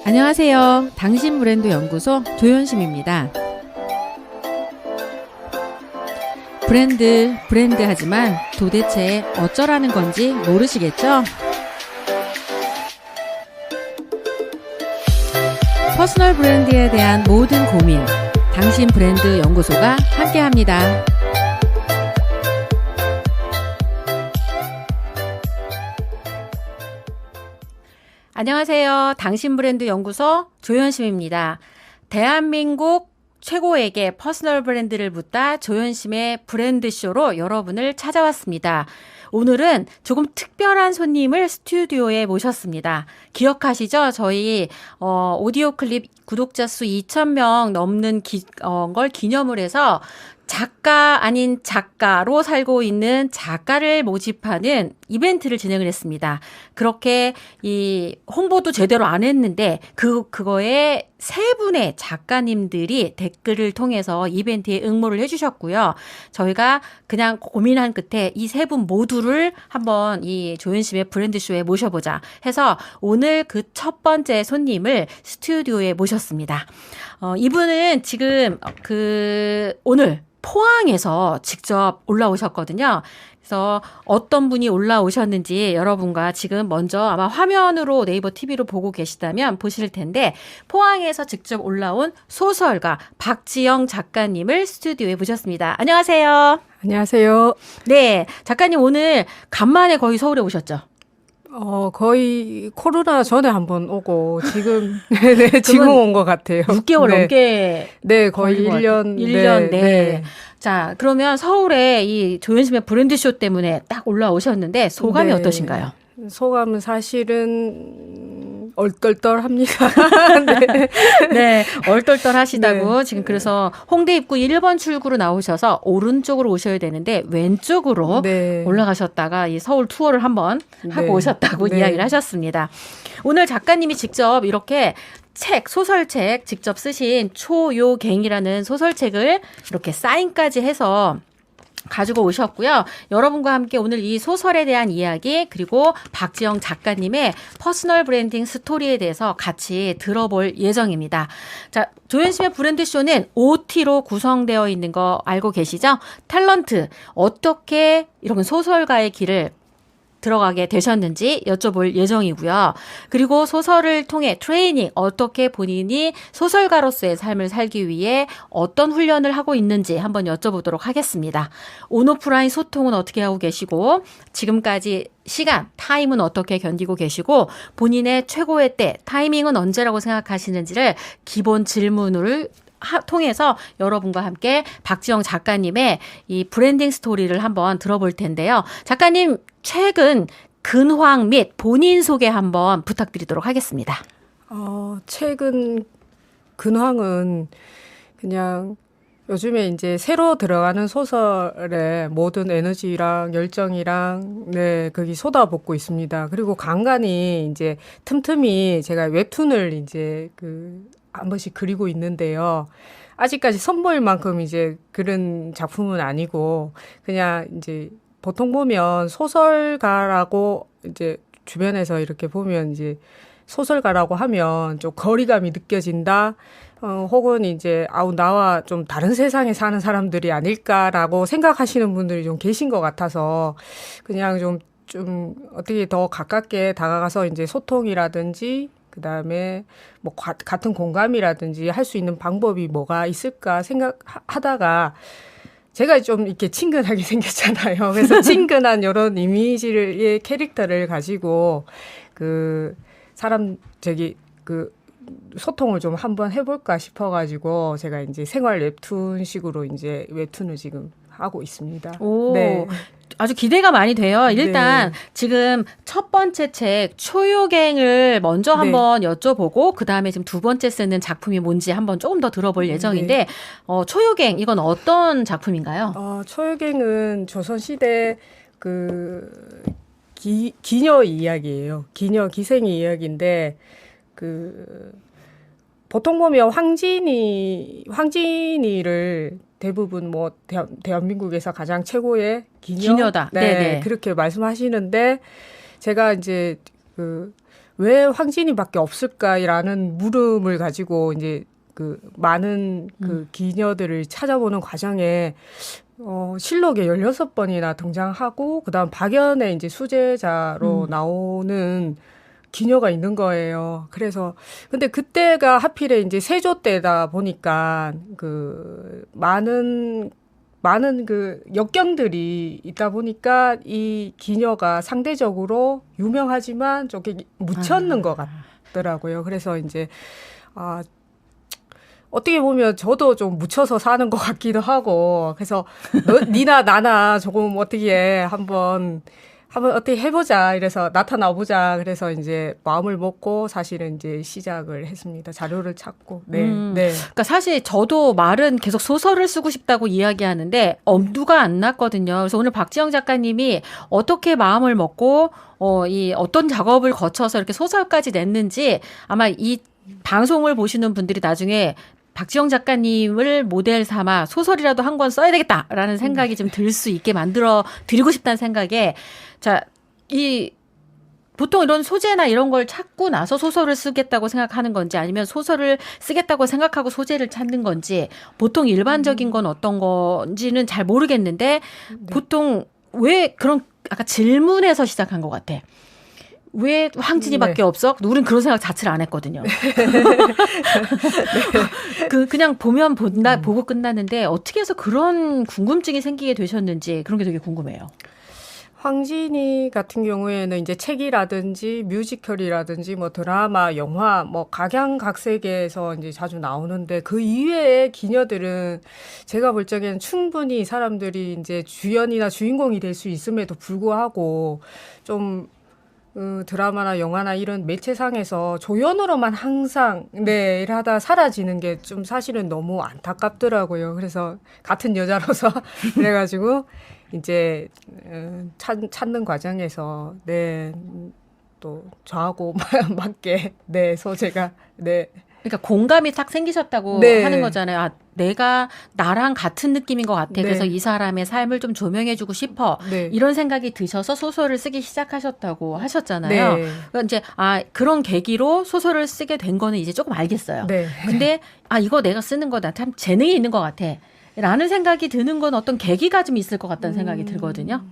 안녕하세요. 당신 브랜드 연구소 조현심입니다. 브랜드 하지만 도대체 어쩌라는 건지 모르시겠죠? 퍼스널 브랜드에 대한 모든 고민, 당신 브랜드 연구소가 함께합니다. 안녕하세요. 당신 브랜드 연구소 조현심입니다. 대한민국 최고에게 퍼스널 브랜드를 묻다 조현심의 브랜드쇼로 여러분을 찾아왔습니다. 오늘은 조금 특별한 손님을 스튜디오에 모셨습니다. 기억하시죠? 저희 오디오 클립 구독자 수 2,000명 넘는 걸 기념을 해서 작가 아닌 작가로 살고 있는 작가를 모집하는 이벤트를 진행을 했습니다. 그렇게 이 홍보도 제대로 안 했는데 그거에 세 분의 작가님들이 댓글을 통해서 이벤트에 응모를 해주셨고요. 저희가 그냥 고민한 끝에 이 세 분 모두를 한번 이 조현심의 브랜드쇼에 모셔보자 해서 오늘 그 첫 번째 손님을 스튜디오에 모셨습니다. 이분은 지금 오늘 포항에서 직접 올라오셨거든요. 그래서 어떤 분이 올라오셨는지 여러분과 지금 먼저 아마 화면으로 네이버 TV로 보고 계시다면 보실 텐데 포항에서 직접 올라온 소설가 박지영 작가님을 스튜디오에 모셨습니다. 안녕하세요. 안녕하세요. 네, 작가님 오늘 간만에 거의 서울에 오셨죠? 거의 코로나 전에 한번 오고 지금 네, 지금 온 것 같아요. 6개월 네. 넘게 네, 거의 1년. 1년, 네. 자, 그러면 서울에 이 조현심의 브랜드쇼 때문에 딱 올라오셨는데 소감이 네. 어떠신가요? 소감은 사실은 얼떨떨합니다. 네. 네, 얼떨떨하시다고 네. 지금 그래서 홍대 입구 1번 출구로 나오셔서 오른쪽으로 오셔야 되는데 왼쪽으로 네. 올라가셨다가 이 서울 투어를 한번 하고 네. 오셨다고 네. 이야기를 하셨습니다. 오늘 작가님이 직접 이렇게 소설책 직접 쓰신 초요갱이라는 소설책을 이렇게 사인까지 해서 가지고 오셨고요. 여러분과 함께 오늘 이 소설에 대한 이야기 그리고 박지영 작가님의 퍼스널 브랜딩 스토리에 대해서 같이 들어볼 예정입니다. 자, 조현심의 브랜드쇼는 OT로 구성되어 있는 거 알고 계시죠? 탤런트, 어떻게 이런 소설가의 길을 들어가게 되셨는지 여쭤볼 예정이고요. 그리고 소설을 통해 트레이닝, 어떻게 본인이 소설가로서의 삶을 살기 위해 어떤 훈련을 하고 있는지 한번 여쭤보도록 하겠습니다. 온오프라인 소통은 어떻게 하고 계시고 지금까지 시간, 타임은 어떻게 견디고 계시고 본인의 최고의 때, 타이밍은 언제라고 생각하시는지를 기본 질문을 통해서 여러분과 함께 박지영 작가님의 이 브랜딩 스토리를 한번 들어볼 텐데요. 작가님 최근 근황 및 본인 소개 한번 부탁드리도록 하겠습니다. 최근 근황은 그냥 요즘에 이제 새로 들어가는 소설에 모든 에너지랑 열정이랑 거기 쏟아붓고 있습니다. 그리고 간간히 이제 틈틈이 제가 웹툰을 이제 한 번씩 그리고 있는데요. 아직까지 선보일 만큼 이제 그런 작품은 아니고 그냥 이제 보통 보면 소설가라고 이제 주변에서 이렇게 보면 이제 소설가라고 하면 좀 거리감이 느껴진다. 혹은 이제 나와 좀 다른 세상에 사는 사람들이 아닐까라고 생각하시는 분들이 좀 계신 것 같아서 그냥 좀 어떻게 더 가깝게 다가가서 이제 소통이라든지 그다음에 뭐 같은 공감이라든지 할 수 있는 방법이 뭐가 있을까 생각하다가 제가 좀 이렇게 친근하게 생겼잖아요. 그래서 친근한 이런 이미지의 캐릭터를 가지고 소통을 좀 한번 해볼까 싶어가지고 제가 이제 생활 웹툰식으로 이제 웹툰을 지금 하고 있습니다. 오, 네. 아주 기대가 많이 돼요. 일단 네. 지금 첫 번째 책 초요갱을 먼저 네. 한번 여쭤보고 그다음에 지금 두 번째 쓰는 작품이 뭔지 한번 조금 더 들어볼 예정인데 네. 초요갱 이건 어떤 작품인가요? 초요갱은 조선시대 기녀 이야기예요. 기녀 기생의 이야기인데 보통 보면 황진이를 대부분 뭐 대한민국에서 가장 최고의 기녀다. 네네. 그렇게 말씀하시는데 제가 이제 왜 황진이밖에 없을까라는 물음을 가지고 이제 그 많은 그 기녀들을 찾아보는 과정에 실록에 16번이나 등장하고 그다음 박연의 이제 수제자로 나오는 기녀가 있는 거예요. 그래서 근데 그때가 하필에 이제 세조 때다 보니까 그 많은 그 역경들이 있다 보니까 이 기녀가 상대적으로 유명하지만 조금 묻혔는 것 같더라고요. 그래서 이제 어떻게 보면 저도 좀 묻혀서 사는 것 같기도 하고 그래서 니나 나나 조금 어떻게 한번 어떻게 해보자 이래서 나타나보자 그래서 이제 마음을 먹고 사실은 이제 시작을 했습니다. 자료를 찾고 네. 그러니까 사실 저도 말은 계속 소설을 쓰고 싶다고 이야기하는데 엄두가 안 났거든요. 그래서 오늘 박지영 작가님이 어떻게 마음을 먹고 이 어떤 작업을 거쳐서 이렇게 소설까지 냈는지 아마 이 방송을 보시는 분들이 나중에 박지영 작가님을 모델 삼아 소설이라도 한 권 써야 되겠다라는 생각이 좀 들 수 있게 만들어 드리고 싶다는 생각에 자, 보통 이런 소재나 이런 걸 찾고 나서 소설을 쓰겠다고 생각하는 건지 아니면 소설을 쓰겠다고 생각하고 소재를 찾는 건지 보통 일반적인 건 어떤 건지는 잘 모르겠는데 보통 왜 그런 아까 질문에서 시작한 것 같아. 왜 황진이밖에 없어? 우린 그런 생각 자체를 안 했거든요. 그냥 보고 끝났는데 어떻게 해서 그런 궁금증이 생기게 되셨는지 그런 게 되게 궁금해요. 황진이 같은 경우에는 이제 책이라든지 뮤지컬이라든지 뭐 드라마, 영화, 뭐 각양각색에서 이제 자주 나오는데 그 이외의 기녀들은 제가 볼 적에는 충분히 사람들이 이제 주연이나 주인공이 될 수 있음에도 불구하고 좀 드라마나 영화나 이런 매체상에서 조연으로만 항상 일하다 사라지는 게 좀 사실은 너무 안타깝더라고요. 그래서 같은 여자로서 그래가지고 이제 찾는 과정에서 또 저하고 맞게 소재가 그러니까 공감이 딱 생기셨다고 하는 거잖아요. 내가 나랑 같은 느낌인 것 같아. 그래서 이 사람의 삶을 좀 조명해주고 싶어. 이런 생각이 드셔서 소설을 쓰기 시작하셨다고 하셨잖아요. 그러니까 이제 그런 계기로 소설을 쓰게 된 거는 이제 조금 알겠어요. 근데 이거 내가 쓰는 거 나 참 재능이 있는 것 같아. 라는 생각이 드는 건 어떤 계기가 좀 있을 것 같다는 생각이 들거든요.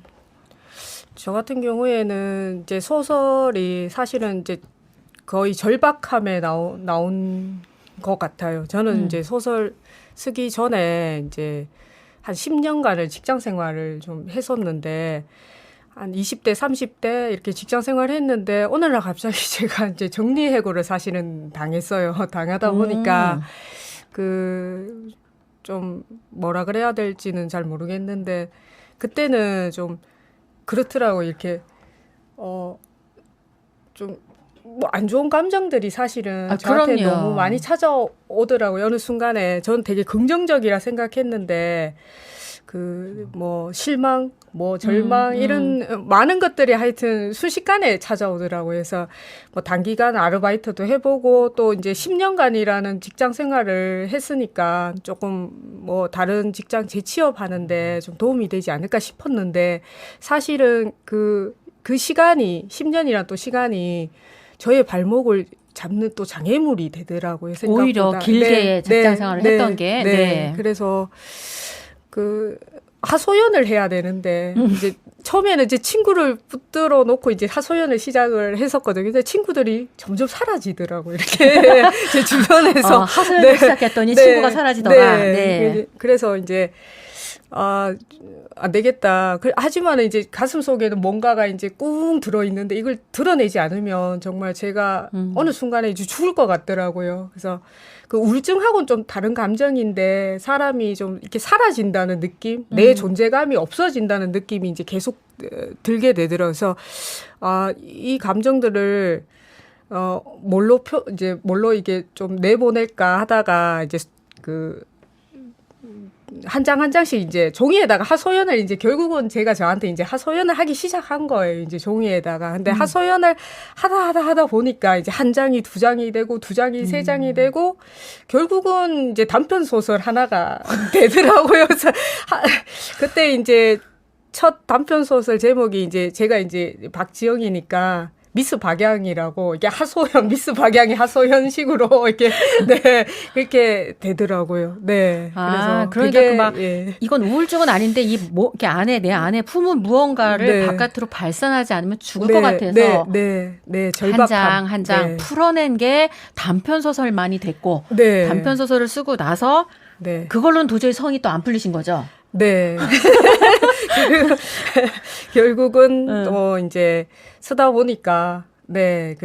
저 같은 경우에는 이제 소설이 사실은 이제 거의 절박함에 나온 것 같아요. 저는 이제 소설 쓰기 전에 이제 한 10년간을 직장 생활을 좀 했었는데 한 20대, 30대 이렇게 직장 생활을 했는데 어느 날 갑자기 제가 이제 정리해고를 사실은 당했어요. 당하다 보니까 좀 뭐라 그래야 될지는 잘 모르겠는데 그때는 좀 그렇더라고. 이렇게 좀 뭐 안 좋은 감정들이 사실은 저한테 그럼요. 너무 많이 찾아오더라고요. 어느 순간에 저는 되게 긍정적이라 생각했는데 뭐 실망, 뭐 절망 이런 많은 것들이 하여튼 순식간에 찾아오더라고요. 그래서 뭐 단기간 아르바이트도 해보고 또 이제 10년간이라는 직장 생활을 했으니까 조금 뭐 다른 직장 재취업하는데 좀 도움이 되지 않을까 싶었는데 사실은 그 시간이 10년이란 또 시간이 저의 발목을 잡는 또 장애물이 되더라고요. 생각보다. 오히려 길게 직장 생활을 했던 게. 그래서 하소연을 해야 되는데 이제 처음에는 이제 친구를 붙들어 놓고 이제 하소연을 시작을 했었거든요. 근데 친구들이 점점 사라지더라고요. 이렇게 제 주변에서 하소연을 시작했더니 친구가 사라지더라. 그래서 이제 안 되겠다. 하지만 이제 가슴 속에는 뭔가가 이제 꾹 들어 있는데 이걸 드러내지 않으면 정말 제가 어느 순간에 이제 죽을 것 같더라고요. 그래서 그 우울증하고는 좀 다른 감정인데 사람이 좀 이렇게 사라진다는 느낌, 내 존재감이 없어진다는 느낌이 이제 계속 들게 되더라고요. 그래서 이 감정들을 뭘로 이게 좀 내보낼까 하다가 이제 한 장 한 장씩 이제 종이에다가 하소연을 이제 결국은 제가 저한테 이제 하소연을 하기 시작한 거예요. 이제 종이에다가. 근데 하소연을 하다 보니까 이제 한 장이 두 장이 되고 두 장이 세 장이 되고 결국은 이제 단편 소설 하나가 되더라고요. 그래서 그때 이제 첫 단편 소설 제목이 이제 제가 이제 박지영이니까 미스 박양이라고 이게 하소연 미스 박양이 하소연식으로 이렇게 네 그렇게 되더라고요. 네. 아, 그래서 그러니까 그게, 그 막 예. 이건 우울증은 아닌데 이렇게 내 안에 품은 무언가를 네. 바깥으로 발산하지 않으면 죽을 네, 것 같아서 네, 절박함. 한 장 네. 풀어낸 게 단편 소설만이 됐고 네. 단편 소설을 쓰고 나서 네. 그걸로는 도저히 성이 또 안 풀리신 거죠. 네. 결국은 또 이제 쓰다 보니까 네,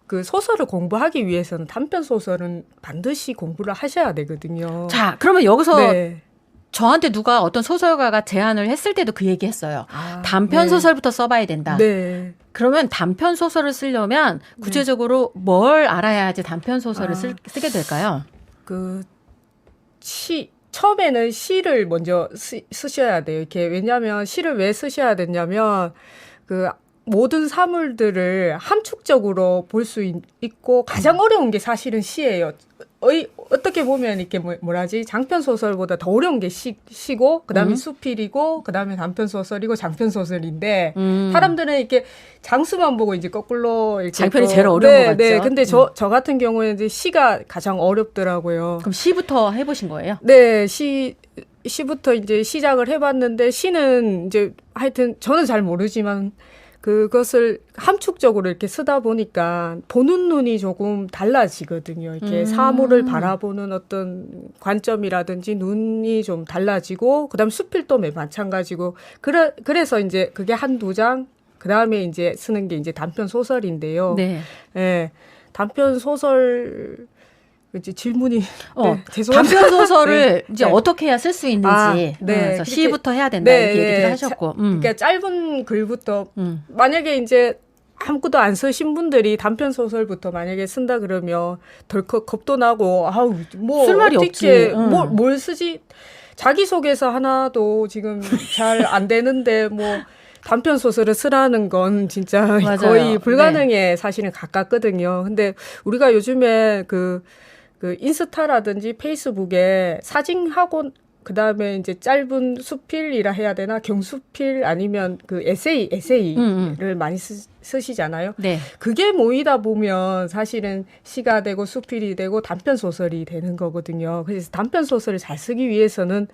그 소설을 공부하기 위해서는 단편 소설은 반드시 공부를 하셔야 되거든요. 자, 그러면 여기서 네. 저한테 누가 어떤 소설가가 제안을 했을 때도 그 얘기 했어요. 아, 단편 네. 소설부터 써봐야 된다. 네. 그러면 단편 소설을 쓰려면 구체적으로 뭘 알아야지 단편 소설을 쓰게 될까요? 그 처음에는 시를 먼저 쓰셔야 돼요. 이렇게 왜냐하면 시를 왜 쓰셔야 되냐면 그 모든 사물들을 함축적으로 볼 수 있고 가장 어려운 게 사실은 시예요. 어떻게 보면 이렇게 뭐라지 장편 소설보다 더 어려운 게 시고 그다음에 수필이고 그다음에 단편 소설이고 장편 소설인데 사람들은 이렇게 장수만 보고 이제 거꾸로 이렇게 장편이 제일 어려운 것 같죠. 네, 근데 저 같은 경우에는 이제 시가 가장 어렵더라고요. 그럼 시부터 해보신 거예요? 네, 시부터 이제 시작을 해봤는데 시는 이제 하여튼 저는 잘 모르지만 그것을 함축적으로 이렇게 쓰다 보니까 보는 눈이 조금 달라지거든요. 이렇게 사물을 바라보는 어떤 관점이라든지 눈이 좀 달라지고 그다음 수필도 마찬가지고 그래서 이제 그게 한두 장 그다음에 이제 쓰는 게 이제 단편 소설인데요. 네. 예. 단편 소설 이제 질문이 네, 죄송합니다. 단편 소설을 네, 이제 네. 어떻게 해야 쓸 수 있는지 네. 그래서 그렇게, 시부터 해야 된다 네, 이렇게 얘기를 네. 하셨고 그러니까 짧은 글부터 만약에 이제 아무것도 안 쓰신 분들이 단편 소설부터 만약에 쓴다 그러면 덜컥 겁도 나고 아우 뭐 쓸 말이 어떻게 없지. 뭘 쓰지 자기소개서 하나도 지금 잘 안 되는데 뭐 단편 소설을 쓰라는 건 진짜 맞아요. 거의 불가능에 사실은 가깝거든요. 근데 우리가 요즘에 그 인스타라든지 페이스북에 사진하고 그다음에 이제 짧은 수필이라 해야 되나 경수필 아니면 그 에세이를 많이 쓰시잖아요. 네. 그게 모이다 보면 사실은 시가 되고 수필이 되고 단편 소설이 되는 거거든요. 그래서 단편 소설을 잘 쓰기 위해서는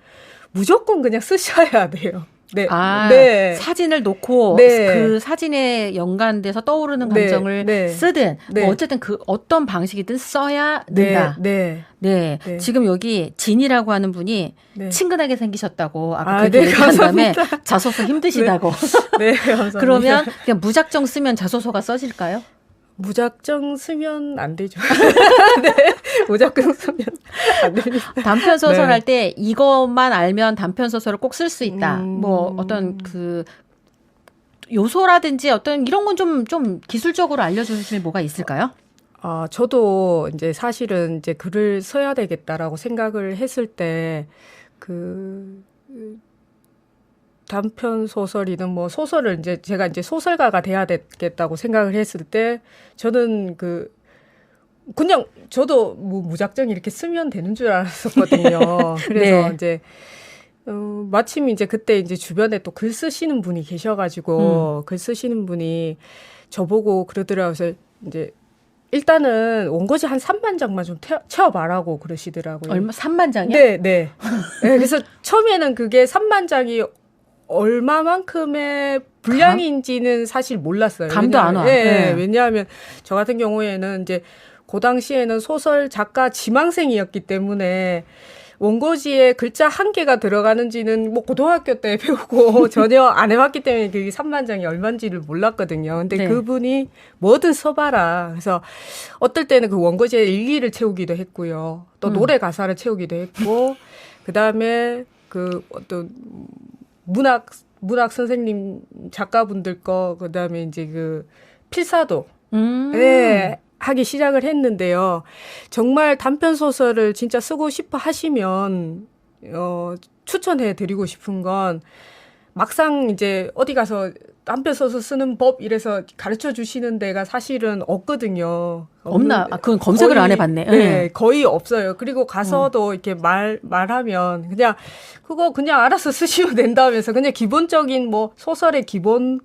무조건 그냥 쓰셔야 돼요. 네. 네. 사진을 놓고 네. 그 사진에 연관돼서 떠오르는 감정을 네. 쓰든 네. 뭐 어쨌든 그 어떤 방식이든 써야 된다. 네. 네. 지금 여기 진이라고 하는 분이 네. 친근하게 생기셨다고 아까 아, 그렇게 네, 얘기한 다음에 감사합니다. 자소서 힘드시다고. 네, 감사합니다. 그러면 그냥 무작정 쓰면 자소서가 써질까요? 무작정 쓰면 안 되죠. 네, 무작정 쓰면 안 됩니다. 단편 소설 네. 할 때 이것만 알면 단편 소설을 꼭 쓸 수 있다. 뭐 어떤 그 요소라든지 어떤 이런 건 좀 기술적으로 알려주실 뭐가 있을까요? 저도 이제 사실은 이제 글을 써야 되겠다라고 생각을 했을 때 단편 소설이든 뭐 소설을 이제 제가 이제 소설가가 돼야 되겠다고 생각을 했을 때 저는 그냥 저도 뭐 무작정 이렇게 쓰면 되는 줄 알았었거든요. 그래서 네. 이제 마침 이제 그때 이제 주변에 또 글 쓰시는 분이 계셔가지고 글 쓰시는 분이 저보고 그러더라고요. 그래서 이제 일단은 원고지 한 3만 장만 좀 채워봐라고 그러시더라고요. 얼마 3만 장이요? 네. 네, 그래서 처음에는 그게 3만 장이 얼마만큼의 분량인지는 사실 몰랐어요. 감도 안 와. 네, 네. 왜냐하면 저 같은 경우에는 이제 그 당시에는 소설 작가 지망생이었기 때문에 원고지에 글자 한 개가 들어가는지는 뭐 고등학교 때 배우고 전혀 안 해봤기 때문에 그게 3만 장이 얼마인지를 몰랐거든요. 근데 네. 그분이 뭐든 써봐라. 그래서 어떨 때는 그 원고지에 일기를 채우기도 했고요. 또 노래 가사를 채우기도 했고, 그 다음에 그 어떤 문학 선생님 작가분들 거, 그 다음에 이제 그 필사도. 네. 하기 시작을 했는데요. 정말 단편 소설을 진짜 쓰고 싶어 하시면 추천해 드리고 싶은 건 막상 이제 어디 가서 단편 소설 쓰는 법 이래서 가르쳐 주시는 데가 사실은 없거든요. 없나? 그건 검색을 거의, 안 해봤네. 네, 거의 없어요. 그리고 가서도 이렇게 말하면 그냥 그거 그냥 알아서 쓰시면 된다면서 그냥 기본적인 뭐 소설의 기본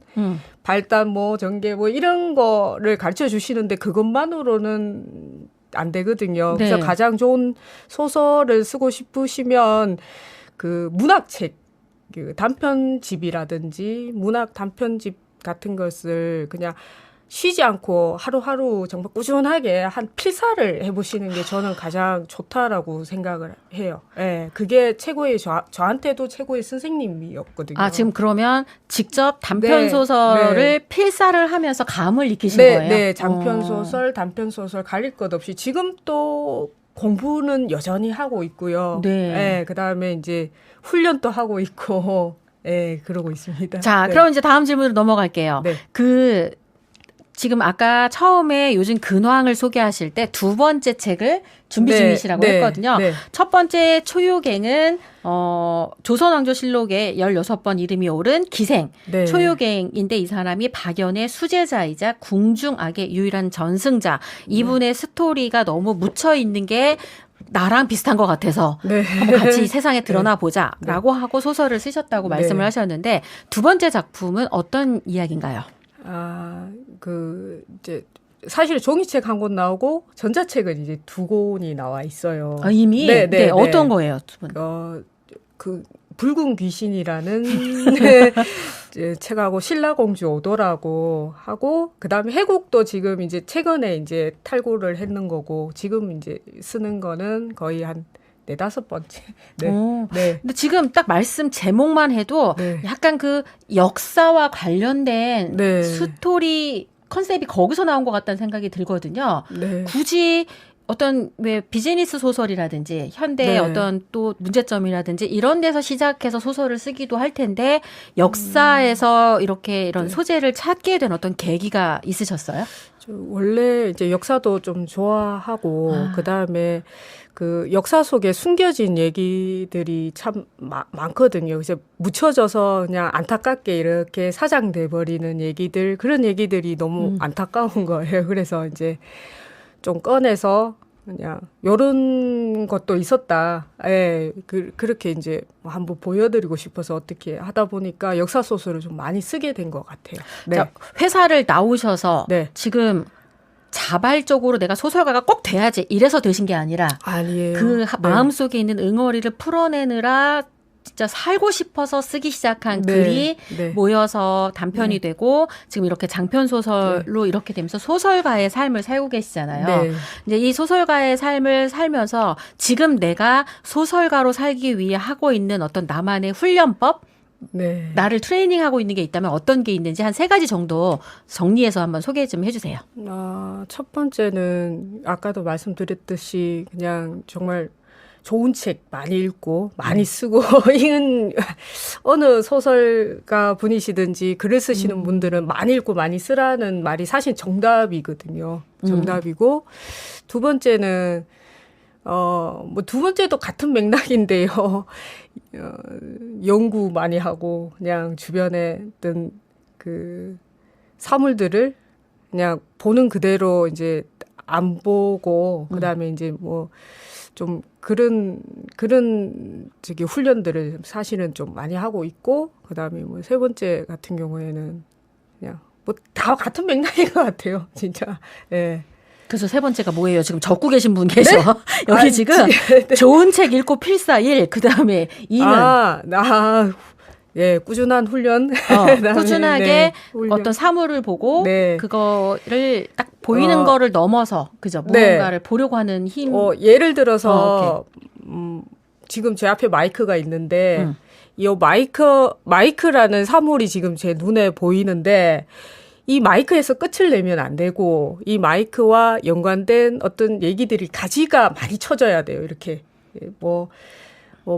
발단 뭐 전개 뭐 이런 거를 가르쳐 주시는데 그것만으로는 안 되거든요. 네. 그래서 가장 좋은 소설을 쓰고 싶으시면 그 문학책, 그 단편집이라든지 문학 단편집 같은 것을 그냥 쉬지 않고 하루하루 정말 꾸준하게 한 필사를 해보시는 게 저는 가장 좋다라고 생각을 해요. 예, 그게 최고의 저한테도 최고의 선생님이었거든요. 아, 지금 그러면 직접 단편 네, 소설을 네. 필사를 하면서 감을 익히신 네, 거예요? 네, 장편 소설, 단편 소설 가릴 것 없이 지금 또 공부는 여전히 하고 있고요. 네. 예, 그다음에 이제 훈련도 하고 있고, 예, 그러고 있습니다. 자, 네. 그럼 이제 다음 질문으로 넘어갈게요. 네. 지금 아까 처음에 요즘 근황을 소개하실 때 두 번째 책을 준비 네, 중이시라고 네, 했거든요. 네. 첫 번째 초유갱은 조선왕조실록에 16번 이름이 오른 기생 네. 초유갱인데 이 사람이 박연의 수제자이자 궁중악의 유일한 전승자. 이분의 스토리가 너무 묻혀 있는 게 나랑 비슷한 것 같아서 네. 한번 같이 세상에 드러나 보자라고 하고 소설을 쓰셨다고 말씀을 네. 하셨는데 두 번째 작품은 어떤 이야기인가요? 이제 사실 종이책 한 권 나오고 전자책은 이제 두 권이 나와 있어요. 아, 이미? 네, 네, 네, 어떤 네. 거예요, 두 분? 그 붉은 귀신이라는 네, 이제 책하고 신라공주 오도라고 하고 그다음에 해국도 지금 이제 최근에 이제 탈고를 했는 거고 지금 이제 쓰는 거는 거의 한 네다섯 번째. 네. 오. 네. 근데 지금 딱 말씀 제목만 해도 네. 약간 그 역사와 관련된 네. 스토리 컨셉이 거기서 나온 것 같다는 생각이 들거든요. 네. 굳이 어떤 왜 비즈니스 소설이라든지 현대의 네. 어떤 또 문제점이라든지 이런 데서 시작해서 소설을 쓰기도 할 텐데 역사에서 이렇게 이런 네. 소재를 찾게 된 어떤 계기가 있으셨어요? 원래 이제 역사도 좀 좋아하고 그다음에 그 역사 속에 숨겨진 얘기들이 참 많거든요. 그래서 묻혀져서 그냥 안타깝게 이렇게 사장돼 버리는 얘기들 그런 얘기들이 너무 안타까운 거예요. 그래서 이제 좀 꺼내서 그냥 요런 것도 있었다. 예, 그렇게 이제 한번 보여드리고 싶어서 어떻게 하다 보니까 역사 소설을 좀 많이 쓰게 된 것 같아요. 네. 자, 회사를 나오셔서 네. 지금 자발적으로 내가 소설가가 꼭 돼야지 이래서 되신 게 아니라 아니에요. 그 네. 마음속에 있는 응어리를 풀어내느라 진짜 살고 싶어서 쓰기 시작한 네. 글이 네. 모여서 단편이 되고 지금 이렇게 장편 소설로 이렇게 되면서 소설가의 삶을 살고 계시잖아요. 네. 이제 이 소설가의 삶을 살면서 지금 내가 소설가로 살기 위해 하고 있는 어떤 나만의 훈련법, 네. 나를 트레이닝하고 있는 게 있다면 어떤 게 있는지 한 3가지 정도 정리해서 한번 소개 좀 해주세요. 첫 번째는 아까도 말씀드렸듯이 그냥 정말 좋은 책 많이 읽고 많이 쓰고 이건 어느 소설가 분이시든지 글을 쓰시는 분들은 많이 읽고 많이 쓰라는 말이 사실 정답이거든요. 정답이고 두 번째는 뭐 두 번째도 같은 맥락인데요. 연구 많이 하고 그냥 주변에 있던 그 사물들을 그냥 보는 그대로 이제 안 보고 그다음에 이제 뭐 좀 그런 저기 훈련들을 사실은 좀 많이 하고 있고 그다음에 뭐 세 번째 같은 경우에는 그냥 뭐 다 같은 맥락인 것 같아요, 진짜. 예. 그래서 3번째가 뭐예요? 지금 적고 계신 분 계셔. 여기 아니, 지금 네. 좋은 책 읽고 필사 1, 그 다음에 2는 예, 꾸준한 훈련. 그다음에, 꾸준하게 네, 훈련. 어떤 사물을 보고 네. 그거를 딱 보이는 거를 넘어서 그죠? 네. 무언가를 보려고 하는 힘. 예를 들어서 지금 제 앞에 마이크가 있는데 이 마이크라는 사물이 지금 제 눈에 보이는데 이 마이크에서 끝을 내면 안 되고 이 마이크와 연관된 어떤 얘기들이 가지가 많이 쳐져야 돼요. 이렇게 뭐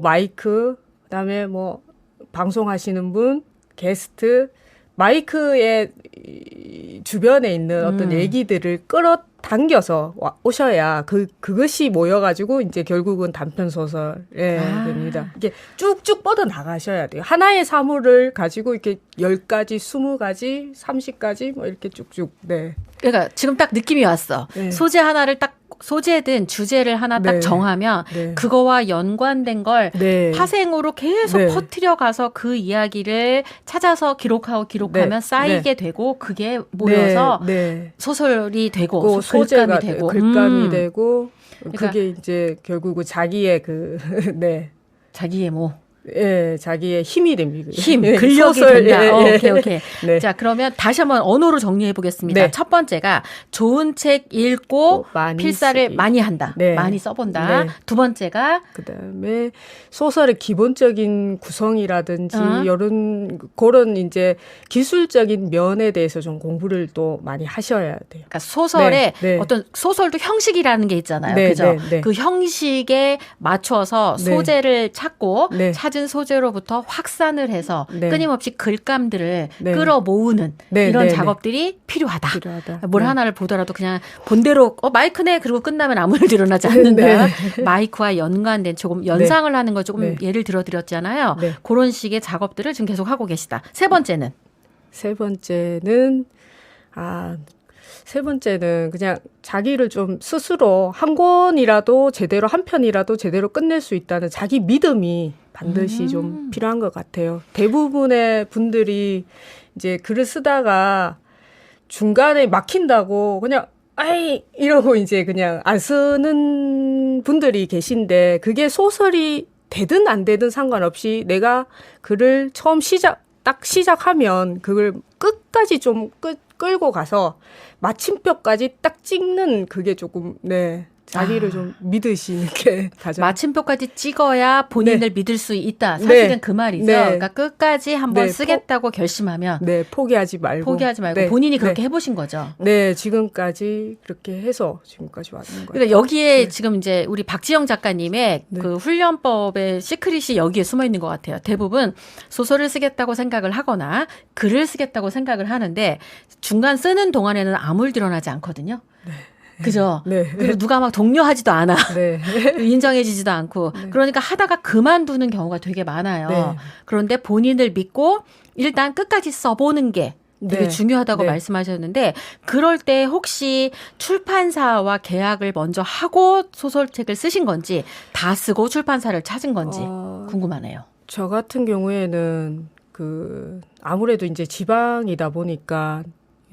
마이크 그다음에 뭐 방송하시는 분, 게스트, 마이크의 이 주변에 있는 어떤 얘기들을 끌어당겨서 오셔야 그것이 모여가지고 이제 결국은 단편 소설에 됩니다. 이게 쭉쭉 뻗어 나가셔야 돼요. 하나의 사물을 가지고 이렇게 10가지, 20가지, 30가지 뭐 이렇게 쭉쭉. 네. 그러니까 지금 딱 느낌이 왔어. 네. 소재 하나를 딱 소재든 주제를 하나 딱 네. 정하면 네. 그거와 연관된 걸 네. 파생으로 계속 네. 퍼뜨려 가서 그 이야기를 찾아서 기록하면 네. 쌓이게 되고 그게 모여서 네. 네. 소설이 되고 그 소재가 글감이 되고 글감이 되고 그러니까 그게 이제 결국은 자기의 네. 자기의 뭐 예, 자기의 힘이 됩니다. 힘, 예, 근력이 소설, 된다. 예, 예. 오케이. 네. 자, 그러면 다시 한번 언어로 정리해 보겠습니다. 네. 첫 번째가 좋은 책 읽고 많이 필사를 쓰기. 많이 한다. 네. 많이 써본다. 네. 두 번째가 그다음에 소설의 기본적인 구성이라든지 그런 이제 기술적인 면에 대해서 좀 공부를 또 많이 하셔야 돼요. 그러니까 소설의 네, 네. 어떤 소설도 형식이라는 게 있잖아요. 네, 그죠? 네, 네. 그 형식에 맞춰서 네. 소재를 찾고 네. 찾은 소재로부터 확산을 해서 네. 끊임없이 글감들을 네. 끌어모으는 네, 이런 네, 작업들이 필요하다. 필요하다. 뭘 네. 하나를 보더라도 그냥 본대로 마이크네 그리고 끝나면 아무 일도 일어나지 않는다. 네. 마이크와 연관된 조금 연상을 하는 거 조금 네. 예를 들어드렸잖아요. 네. 그런 식의 작업들을 지금 계속 하고 계시다. 세 번째는 세 번째는 그냥 자기를 좀 스스로 한 권이라도 제대로 한 편이라도 제대로 끝낼 수 있다는 자기 믿음이 반드시 좀 필요한 것 같아요. 대부분의 분들이 이제 글을 쓰다가 중간에 막힌다고 그냥 아이 이러고 이제 그냥 안 쓰는 분들이 계신데 그게 소설이 되든 안 되든 상관없이 내가 글을 처음 시작하면 그걸 끝까지 좀 끌고 가서 마침표까지 딱 찍는 그게 조금 자기를 좀 믿으시는 게 가장 마침표까지 찍어야 본인을 믿을 수 있다. 네. 사실은 그 말이죠. 네. 그러니까 끝까지 한번 네. 쓰겠다고 결심하면 포기하지 말고 네. 본인이 그렇게 해보신 거죠. 네, 지금까지 그렇게 해서 지금까지 왔는 거예요. 그러니까 여기에 지금 이제 우리 박지영 작가님의 네. 그 훈련법의 시크릿이 여기에 숨어 있는 것 같아요. 대부분 소설을 쓰겠다고 생각을 하거나 글을 쓰겠다고 생각을 하는데 중간 쓰는 동안에는 아무 일도 일어나지 않거든요. 그죠? 네. 그리고 누가 막 독려하지도 않아. 네. 인정해지지도 않고. 그러니까 하다가 그만두는 경우가 되게 많아요. 네. 그런데 본인을 믿고 일단 끝까지 써보는 게 되게 네. 중요하다고 네. 말씀하셨는데 그럴 때 혹시 출판사와 계약을 먼저 하고 소설책을 쓰신 건지 다 쓰고 출판사를 찾은 건지 궁금하네요. 저 같은 경우에는 아무래도 이제 지방이다 보니까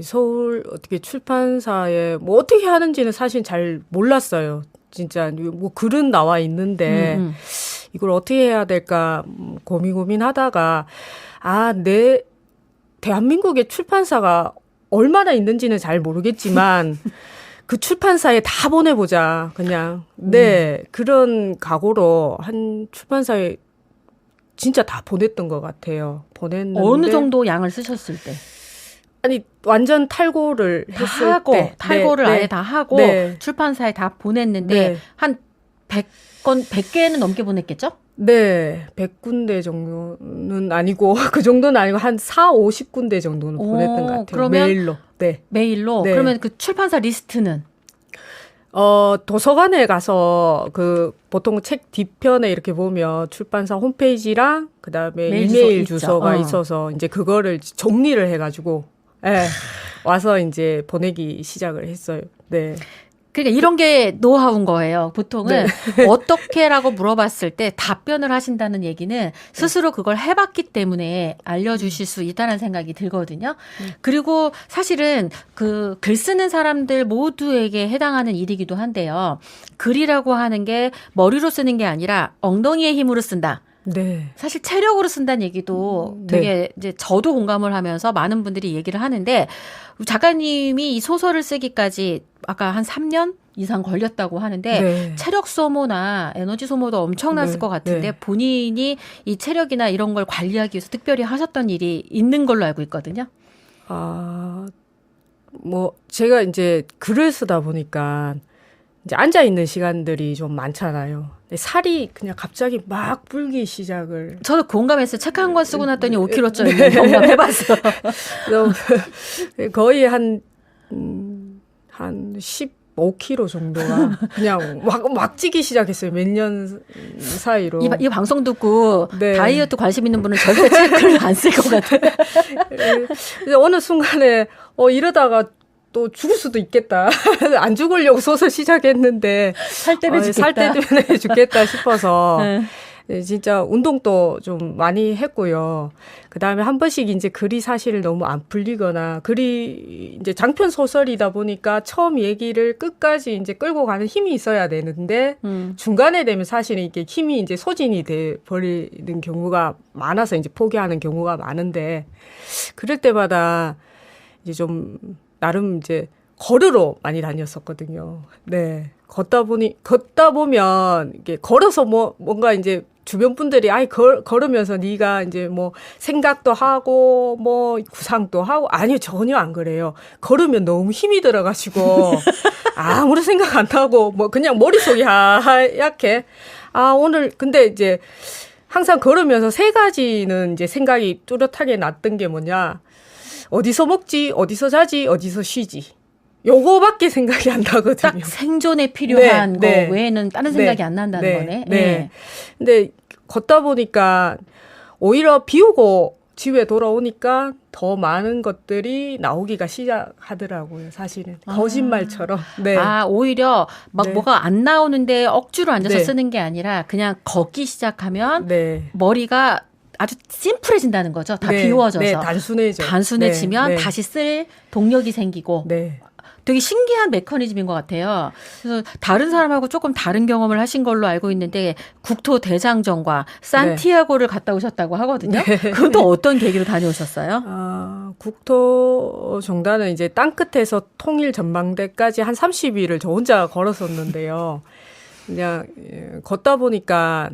서울 어떻게 출판사에 뭐 어떻게 하는지는 사실 잘 몰랐어요. 진짜 뭐 글은 나와 있는데 이걸 어떻게 해야 될까 고민하다가 내 대한민국의 출판사가 얼마나 있는지는 잘 모르겠지만 그 출판사에 다 보내보자 그냥 그런 각오로 한 출판사에 진짜 다 보냈던 것 같아요. 보냈는데 어느 정도 양을 쓰셨을 때? 아니 완전 탈고를 했을 하고 때 탈고를 아예 다 하고 출판사에 다 보냈는데 한 100건 100개는 넘게 보냈겠죠? 네. 100군데 정도는 아니고 그 정도는 아니고 한 40-50군데 정도는 보냈던 것 같아요. 그러면 메일로. 네. 메일로. 네. 그러면 그 출판사 리스트는 도서관에 가서 보통 책 뒤편에 이렇게 보면 출판사 홈페이지랑 그다음에 이메일 주소가 있어서 이제 그거를 정리를 해 가지고 와서 이제 보내기 시작을 했어요. 네. 그러니까 이런 게 노하우인 거예요. 보통은 어떻게라고 물어봤을 때 답변을 하신다는 얘기는 스스로 그걸 해봤기 때문에 알려주실 수 있다는 생각이 들거든요. 그리고 사실은 그 글 쓰는 사람들 모두에게 해당하는 일이기도 한데요. 글이라고 하는 게 머리로 쓰는 게 아니라 엉덩이의 힘으로 쓴다. 네. 사실 체력으로 쓴다는 얘기도 되게 이제 저도 공감을 하면서 많은 분들이 얘기를 하는데 작가님이 이 소설을 쓰기까지 아까 한 3년 이상 걸렸다고 하는데 체력 소모나 에너지 소모도 엄청났을 것 같은데 본인이 이 체력이나 이런 걸 관리하기 위해서 특별히 하셨던 일이 있는 걸로 알고 있거든요. 뭐 제가 이제 글을 쓰다 보니까 이제 앉아 있는 시간들이 좀 많잖아요. 근데 살이 그냥 갑자기 막 불기 시작을. 저도 공감했어요. 책 한 권 쓰고 났더니 5kg쯤 공감해봤어. 거의 한 15kg 정도가 그냥 막 찌기 시작했어요. 몇 년 사이로. 이 방송 듣고 네. 다이어트 관심 있는 분은 절대 책을 안 쓸 것 같아요. 그래서 어느 순간에 이러다가 또 죽을 수도 있겠다. 안 죽으려고 소설 시작했는데 살 때문에 죽겠다. 살 때문에 죽겠다 싶어서 네. 진짜 운동도 좀 많이 했고요. 그다음에 한 번씩 이제 글이 사실 너무 안 풀리거나 글이 이제 장편 소설이다 보니까 처음 얘기를 끝까지 이제 끌고 가는 힘이 있어야 되는데 중간에 되면 사실은 이게 힘이 이제 소진이 돼 버리는 경우가 많아서 이제 포기하는 경우가 많은데 그럴 때마다 이제 좀 나름 이제 걸으러 많이 다녔었거든요. 네. 걷다 보면 이게 걸어서 뭔가 이제 주변 분들이 걸으면서 네가 이제 뭐 생각도 하고 뭐 구상도 하고 아니요 전혀 안 그래요. 걸으면 너무 힘이 들어가지고 아무런 생각 안 하고 뭐 그냥 머릿속이 하얗게 오늘 근데 이제 항상 걸으면서 세 가지는 이제 생각이 뚜렷하게 났던 게 뭐냐 어디서 먹지 어디서 자지 어디서 쉬지. 요거밖에 생각이 안 나거든요. 딱 생존에 필요한 네, 거 외에는 다른 생각이 안 난다는 거네. 네. 근데 걷다 보니까 오히려 비 오고 집에 돌아오니까 더 많은 것들이 나오기가 시작하더라고요. 사실은 거짓말처럼. 네. 오히려 막 네. 뭐가 안 나오는데 억지로 앉아서 네. 쓰는 게 아니라 그냥 걷기 시작하면 네. 머리가 아주 심플해진다는 거죠. 다 네. 비워져서. 네. 단순해지면 네. 다시 쓸 동력이 생기고. 네. 되게 신기한 메커니즘인 것 같아요. 그래서 다른 사람하고 조금 다른 경험을 하신 걸로 알고 있는데 국토 대장정과 산티아고를 갔다 오셨다고 하거든요. 그건 또 어떤 계기로 다녀오셨어요? 국토 정단은 이제 땅끝에서 통일 전망대까지 한 30일을 저 혼자 걸었었는데요. 그냥 걷다 보니까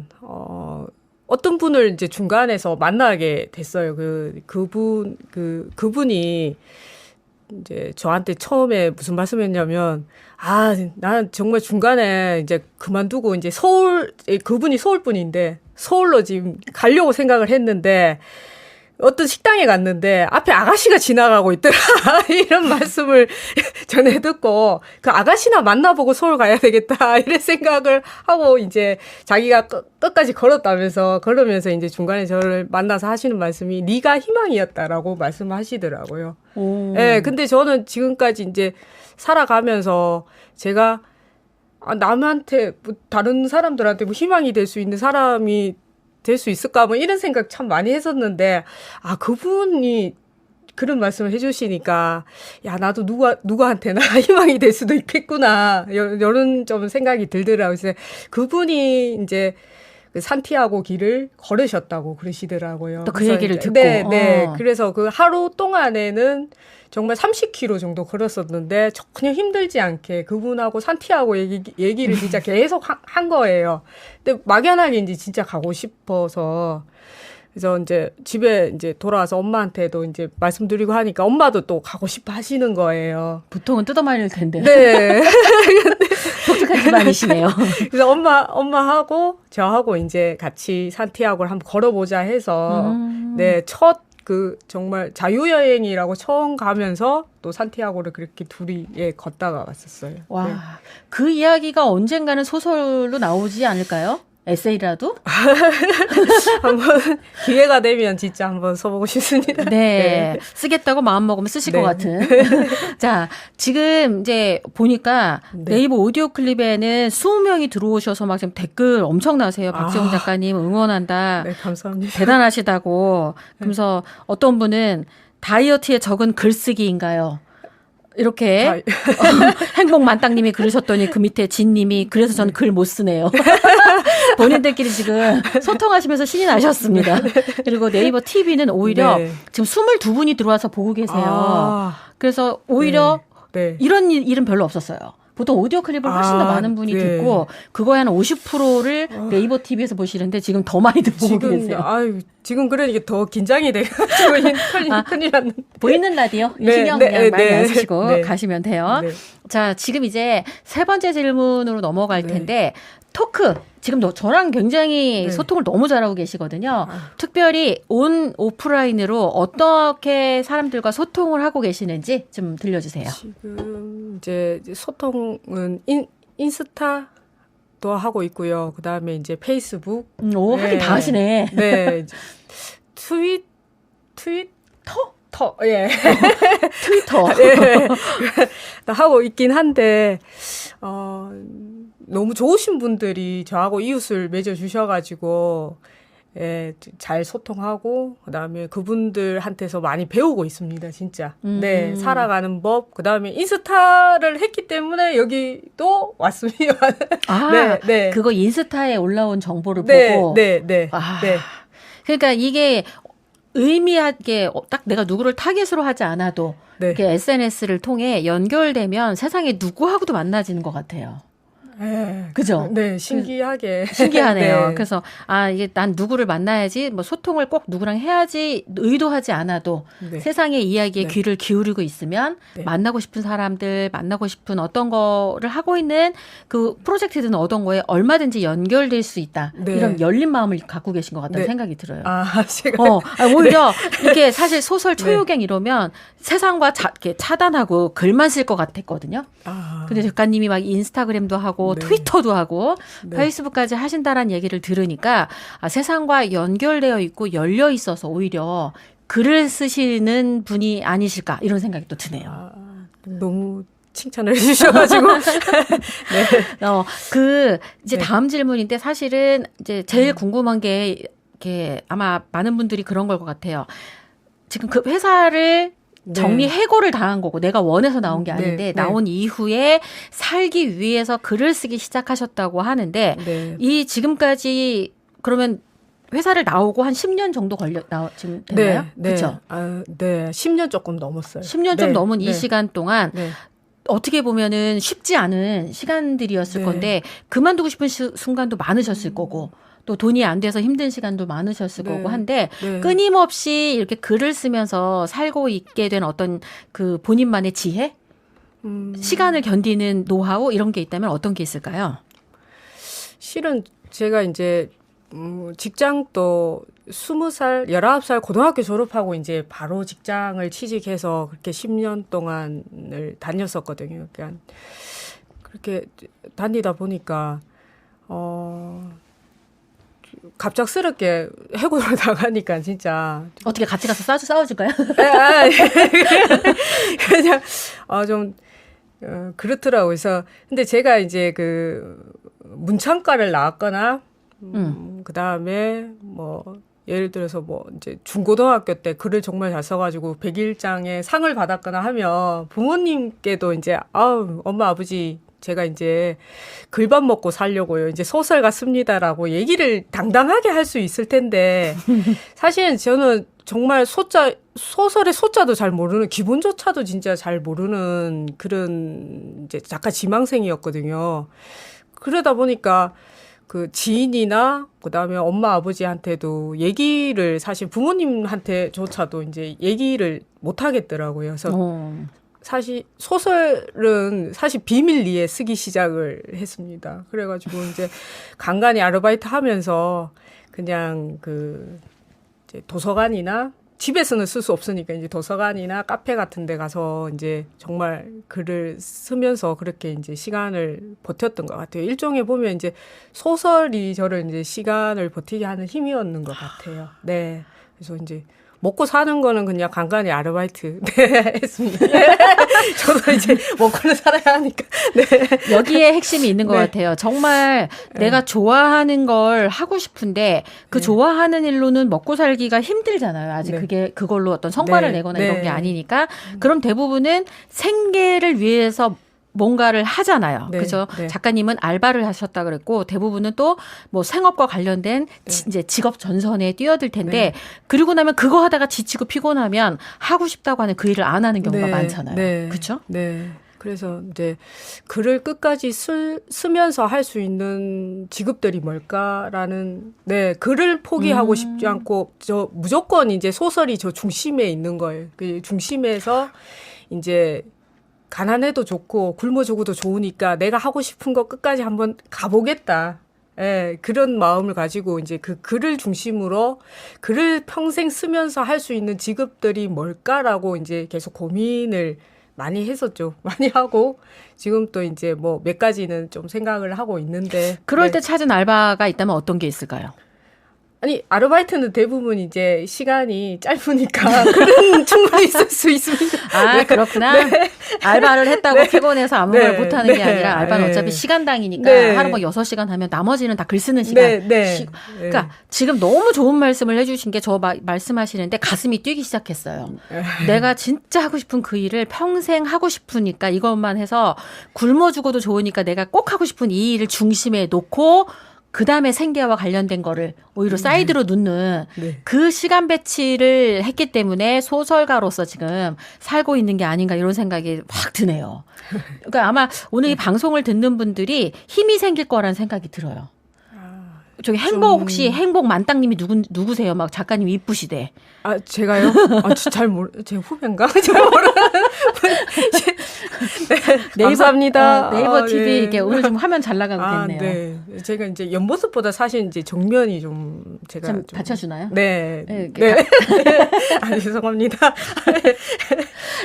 어떤 분을 이제 중간에서 만나게 됐어요. 그분이 이제 저한테 처음에 무슨 말씀했냐면 난 정말 중간에 이제 그만두고 이제 그분이 서울 분인데 서울로 지금 가려고 생각을 했는데 어떤 식당에 갔는데 앞에 아가씨가 지나가고 있더라. 이런 말씀을 전해 듣고 그 아가씨나 만나보고 서울 가야 되겠다. 이런 생각을 하고 이제 자기가 끝까지 걸었다면서 그러면서 이제 중간에 저를 만나서 하시는 말씀이 네가 희망이었다라고 말씀하시더라고요. 네, 근데 저는 지금까지 이제 살아가면서 제가 남한테 다른 사람들한테 희망이 될 수 있는 사람이 될 수 있을까 뭐 이런 생각 참 많이 했었는데 그분이 그런 말씀을 해주시니까 나도 누구한테나 희망이 될 수도 있겠구나 이런 좀 생각이 들더라고요. 그래서 그분이 이제 그 산티아고 길을 걸으셨다고 그러시더라고요. 또 그 얘기를 듣고. 네. 그래서 그 하루 동안에는 정말 30km 정도 걸었었는데 전혀 힘들지 않게 그분하고 산티아고 얘기를 진짜 계속 한 거예요. 근데 막연하게 이제 진짜 가고 싶어서 그래서 이제 집에 이제 돌아와서 엄마한테도 이제 말씀드리고 하니까 엄마도 또 가고 싶어 하시는 거예요. 보통은 뜯어말릴 텐데. 네. 독특한 집안이시네요. 그래서 엄마하고 저하고 이제 같이 산티아고를 한번 걸어보자 해서 네, 정말 자유여행이라고 처음 가면서 또 산티아고를 그렇게 둘이 걷다가 왔었어요. 와, 네. 그 이야기가 언젠가는 소설로 나오지 않을까요? 에세이라도? 한번 기회가 되면 진짜 한번 써보고 싶습니다. 네. 쓰겠다고 마음먹으면 쓰실 것 같은. 자, 지금 이제 보니까 네이버 오디오 클립에는 20명이 들어오셔서 막 지금 댓글 엄청나세요. 박지영 작가님 응원한다. 네, 감사합니다. 대단하시다고. 그러면서 어떤 분은 다이어트에 적은 글쓰기인가요? 이렇게 행복만땅님이 그러셨더니 그 밑에 진님이 그래서 저는 글 못 쓰네요. 본인들끼리 지금 소통하시면서 신이 나셨습니다. 그리고 네이버 TV는 오히려 지금 22분이 들어와서 보고 계세요. 그래서 오히려 이런 일은 별로 없었어요. 보통 오디오 클립을 훨씬 더 많은 분이 네. 듣고 그거에 한 50%를 네이버 TV에서 보시는데 지금 더 많이 듣고 계세요. 지금 그러니까 더 긴장이 돼가지고 큰일 났는데. 보이는 라디오 네, 신경 네, 그냥 많이 네, 안 쓰시고 네. 가시면 돼요. 네. 자, 지금 이제 세 번째 질문으로 넘어갈 네. 텐데 토크 지금 저랑 굉장히 네. 소통을 너무 잘하고 계시거든요. 특별히 온 오프라인으로 어떻게 사람들과 소통을 하고 계시는지 좀 들려주세요. 지금 이제 소통은 인스타도 하고 있고요. 그 다음에 이제 페이스북. 오, 네. 하긴 다 하시네. 네. 트위터? 예. 트위터. 예. 하고 있긴 한데, 너무 좋으신 분들이 저하고 이웃을 맺어주셔가지고, 예, 잘 소통하고, 그 다음에 그분들한테서 많이 배우고 있습니다, 진짜. 네, 살아가는 법, 그 다음에 인스타를 했기 때문에 여기도 왔습니다. 아, 네, 네. 그거 인스타에 올라온 정보를 네, 보고. 네, 네. 아, 네. 그러니까 이게 의미하게 딱 내가 누구를 타겟으로 하지 않아도 네. 이렇게 SNS를 통해 연결되면 세상에 누구하고도 만나지는 것 같아요. 예. 그죠? 네, 신기하게. 신기하네요. 네. 그래서 이게 난 누구를 만나야지 뭐 소통을 꼭 누구랑 해야지 의도하지 않아도 네. 세상의 이야기에 네. 귀를 기울이고 있으면 네. 만나고 싶은 사람들, 만나고 싶은 어떤 거를 하고 있는 그 프로젝트든 어떤 거에 얼마든지 연결될 수 있다. 네. 이런 열린 마음을 갖고 계신 것 같다는 네. 생각이 들어요. 제가. 오히려 이게 사실 소설 초요경 이러면 세상과 이렇게 차단하고 글만 쓸 것 같았거든요. 근데 작가님이 막 인스타그램도 하고 네. 트위터도 하고 네. 페이스북까지 하신다라는 얘기를 들으니까 세상과 연결되어 있고 열려 있어서 오히려 글을 쓰시는 분이 아니실까 이런 생각이 또 드네요. 너무 칭찬을 해주셔가지고. 이제 네. 다음 질문인데 사실은 이제 제일 궁금한 게 이렇게 아마 많은 분들이 그런 걸 것 같아요. 지금 그 회사를 정리 해고를 당한 거고 내가 원해서 나온 게 아닌데 네. 나온 이후에 살기 위해서 글을 쓰기 시작하셨다고 하는데 네. 이 지금까지 그러면 회사를 나오고 한 10년 정도 지금 됐나요? 네. 그렇죠? 네. 10년 조금 넘었어요. 10년 좀 네. 넘은 이 네. 시간 동안 네. 어떻게 보면은 쉽지 않은 시간들이었을 네. 건데 그만두고 싶은 순간도 많으셨을 거고 또 돈이 안 돼서 힘든 시간도 많으셨을 네. 거고 한데 네. 끊임없이 이렇게 글을 쓰면서 살고 있게 된 어떤 그 본인만의 지혜, 시간을 견디는 노하우 이런 게 있다면 어떤 게 있을까요? 실은 제가 이제 직장도 20살, 19살 고등학교 졸업하고 이제 바로 직장을 취직해서 그렇게 10년 동안을 다녔었거든요. 그러니까 그렇게 다니다 보니까 갑작스럽게 해고를 나가니까 진짜 어떻게 같이 가서 싸워줄까요? 그냥 좀 그렇더라고요. 그래서 근데 제가 이제 그 문창과를 나왔거나 그 다음에 뭐 예를 들어서 뭐 이제 중고등학교 때 글을 정말 잘 써가지고 100일장에 상을 받았거나 하면 부모님께도 이제 엄마 아버지 제가 이제 글밥 먹고 살려고요. 이제 소설가 씁니다라고 얘기를 당당하게 할 수 있을 텐데 사실은 저는 정말 소설의 소자도 잘 모르는 기본조차도 진짜 잘 모르는 그런 이제 작가 지망생이었거든요. 그러다 보니까 그 지인이나 그다음에 엄마 아버지한테도 얘기를 사실 부모님한테조차도 이제 얘기를 못 하겠더라고요. 그래서 사실 소설은 사실 비밀리에 쓰기 시작을 했습니다. 그래가지고 이제 간간히 아르바이트 하면서 그냥 그 이제 도서관이나 집에서는 쓸 수 없으니까 이제 도서관이나 카페 같은 데 가서 이제 정말 글을 쓰면서 그렇게 이제 시간을 버텼던 것 같아요. 일종의 보면 이제 소설이 저를 이제 시간을 버티게 하는 힘이었는 것 같아요. 네. 그래서 이제 먹고 사는 거는 그냥 간간히 아르바이트 했습니다. 저도 이제 먹고는 살아야 하니까. 네. 여기에 핵심이 있는 것 네. 같아요. 정말 내가 좋아하는 걸 하고 싶은데 그 좋아하는 일로는 먹고 살기가 힘들잖아요. 아직 그걸로 어떤 성과를 내거나 이런 게 아니니까. 그럼 대부분은 생계를 위해서 뭔가를 하잖아요. 그죠? 작가님은 알바를 하셨다 그랬고 대부분은 또 뭐 생업과 관련된 이제 직업 전선에 뛰어들 텐데 그리고 나면 그거 하다가 지치고 피곤하면 하고 싶다고 하는 그 일을 안 하는 경우가 많잖아요. 그렇죠? 네. 그래서 이제 글을 끝까지 쓰면서 할 수 있는 직업들이 뭘까라는 네 글을 포기하고 싶지 않고 저 무조건 이제 소설이 저 중심에 있는 거예요. 그 중심에서 이제 가난해도 좋고 굶어 죽어도 좋으니까 내가 하고 싶은 거 끝까지 한번 가보겠다. 예, 그런 마음을 가지고 이제 그 글을 중심으로 글을 평생 쓰면서 할 수 있는 직업들이 뭘까라고 이제 계속 고민을 많이 했었죠. 많이 하고 지금 또 이제 뭐 몇 가지는 좀 생각을 하고 있는데 그럴 네. 때 찾은 알바가 있다면 어떤 게 있을까요? 아니 아르바이트는 대부분 이제 시간이 짧으니까 글은 충분히 쓸 수 있습니다. 아, 네. 그렇구나. 네. 알바를 했다고 피곤해서 아무 네. 말 못하는 게 네. 아니라 알바는 네. 어차피 시간당이니까 네. 하루 뭐 6시간 하면 나머지는 다 글 쓰는 시간. 네, 네. 그러니까 지금 너무 좋은 말씀을 해주신 게 저 말씀하시는데 가슴이 뛰기 시작했어요. 내가 진짜 하고 싶은 그 일을 평생 하고 싶으니까 이것만 해서 굶어 죽어도 좋으니까 내가 꼭 하고 싶은 이 일을 중심에 놓고 그 다음에 생계와 관련된 거를 오히려 사이드로 놓는 네. 그 시간 배치를 했기 때문에 소설가로서 지금 살고 있는 게 아닌가 이런 생각이 확 드네요. 그러니까 아마 오늘 이 방송을 듣는 분들이 힘이 생길 거라는 생각이 들어요. 저기 행복 혹시 행복 만땅님이 누구세요? 막 작가님 이쁘시대. 아 제가요? 잘 제 후배인가? 잘 모르. 네, 감사합니다. 네이버 TV 네. 이렇게 오늘 좀 화면 잘 나가고 있네요. 네. 제가 이제 옆모습보다 사실 이제 정면이 좀 제가 좀 받쳐주나요? 네. 네, 네. 아, 죄송합니다.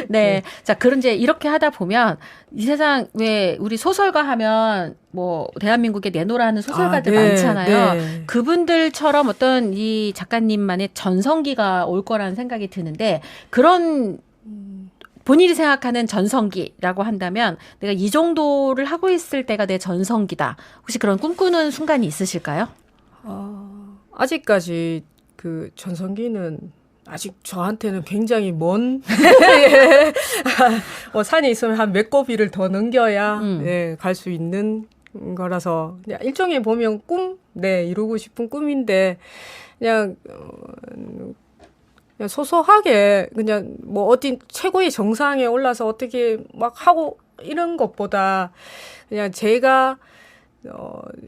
네. 자, 그런 이제 이렇게 하다 보면 이 세상 왜 우리 소설가 하면 뭐 대한민국에 내노라 하는 소설가들 네, 많잖아요. 네. 그분들처럼 어떤 이 작가님만의 전성기가 올 거라는 생각이 드는데 그런 본인이 생각하는 전성기라고 한다면 내가 이 정도를 하고 있을 때가 내 전성기다. 혹시 그런 꿈꾸는 순간이 있으실까요? 아직까지 그 전성기는 아직 저한테는 굉장히 먼 산이 있으면 한 몇 고비를 더 넘겨야 예, 갈 수 있는 거라서 그냥 일종의 보면 꿈, 네 이루고 싶은 꿈인데 그냥 그냥 소소하게 그냥 뭐 어디 최고의 정상에 올라서 어떻게 막 하고 이런 것보다 그냥 제가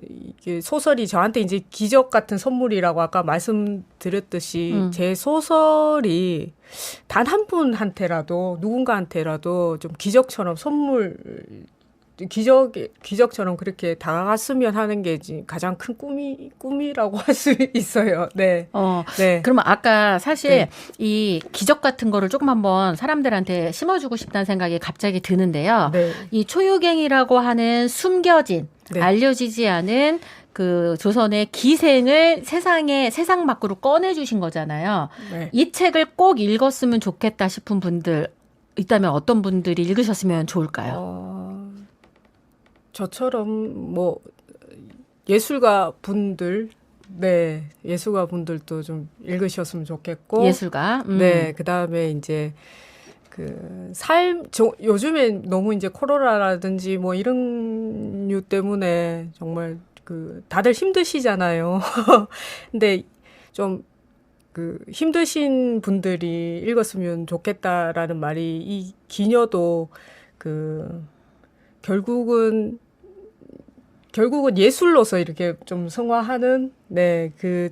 이게 소설이 저한테 이제 기적 같은 선물이라고 아까 말씀드렸듯이 제 소설이 단 한 분한테라도 누군가한테라도 좀 기적처럼 기적처럼 그렇게 다가갔으면 하는 게 가장 큰 꿈이라고 할 수 있어요. 네. 네. 그러면 아까 사실 네. 이 기적 같은 거를 조금 한번 사람들한테 심어주고 싶다는 생각이 갑자기 드는데요. 네. 이 초유갱이라고 하는 숨겨진 네. 알려지지 않은 그 조선의 기생을 세상 밖으로 꺼내주신 거잖아요. 네. 이 책을 꼭 읽었으면 좋겠다 싶은 분들 있다면 어떤 분들이 읽으셨으면 좋을까요? 저처럼 뭐 예술가 분들, 네 예술가 분들도 좀 읽으셨으면 좋겠고, 예술가, 네 그다음에 이제 그 요즘에 너무 이제 코로나라든지 뭐 이런 이유 때문에 정말 그 다들 힘드시잖아요. 근데 좀 그 힘드신 분들이 읽었으면 좋겠다라는 말이 이 기녀도 그 결국은 예술로서 이렇게 좀 성화하는 그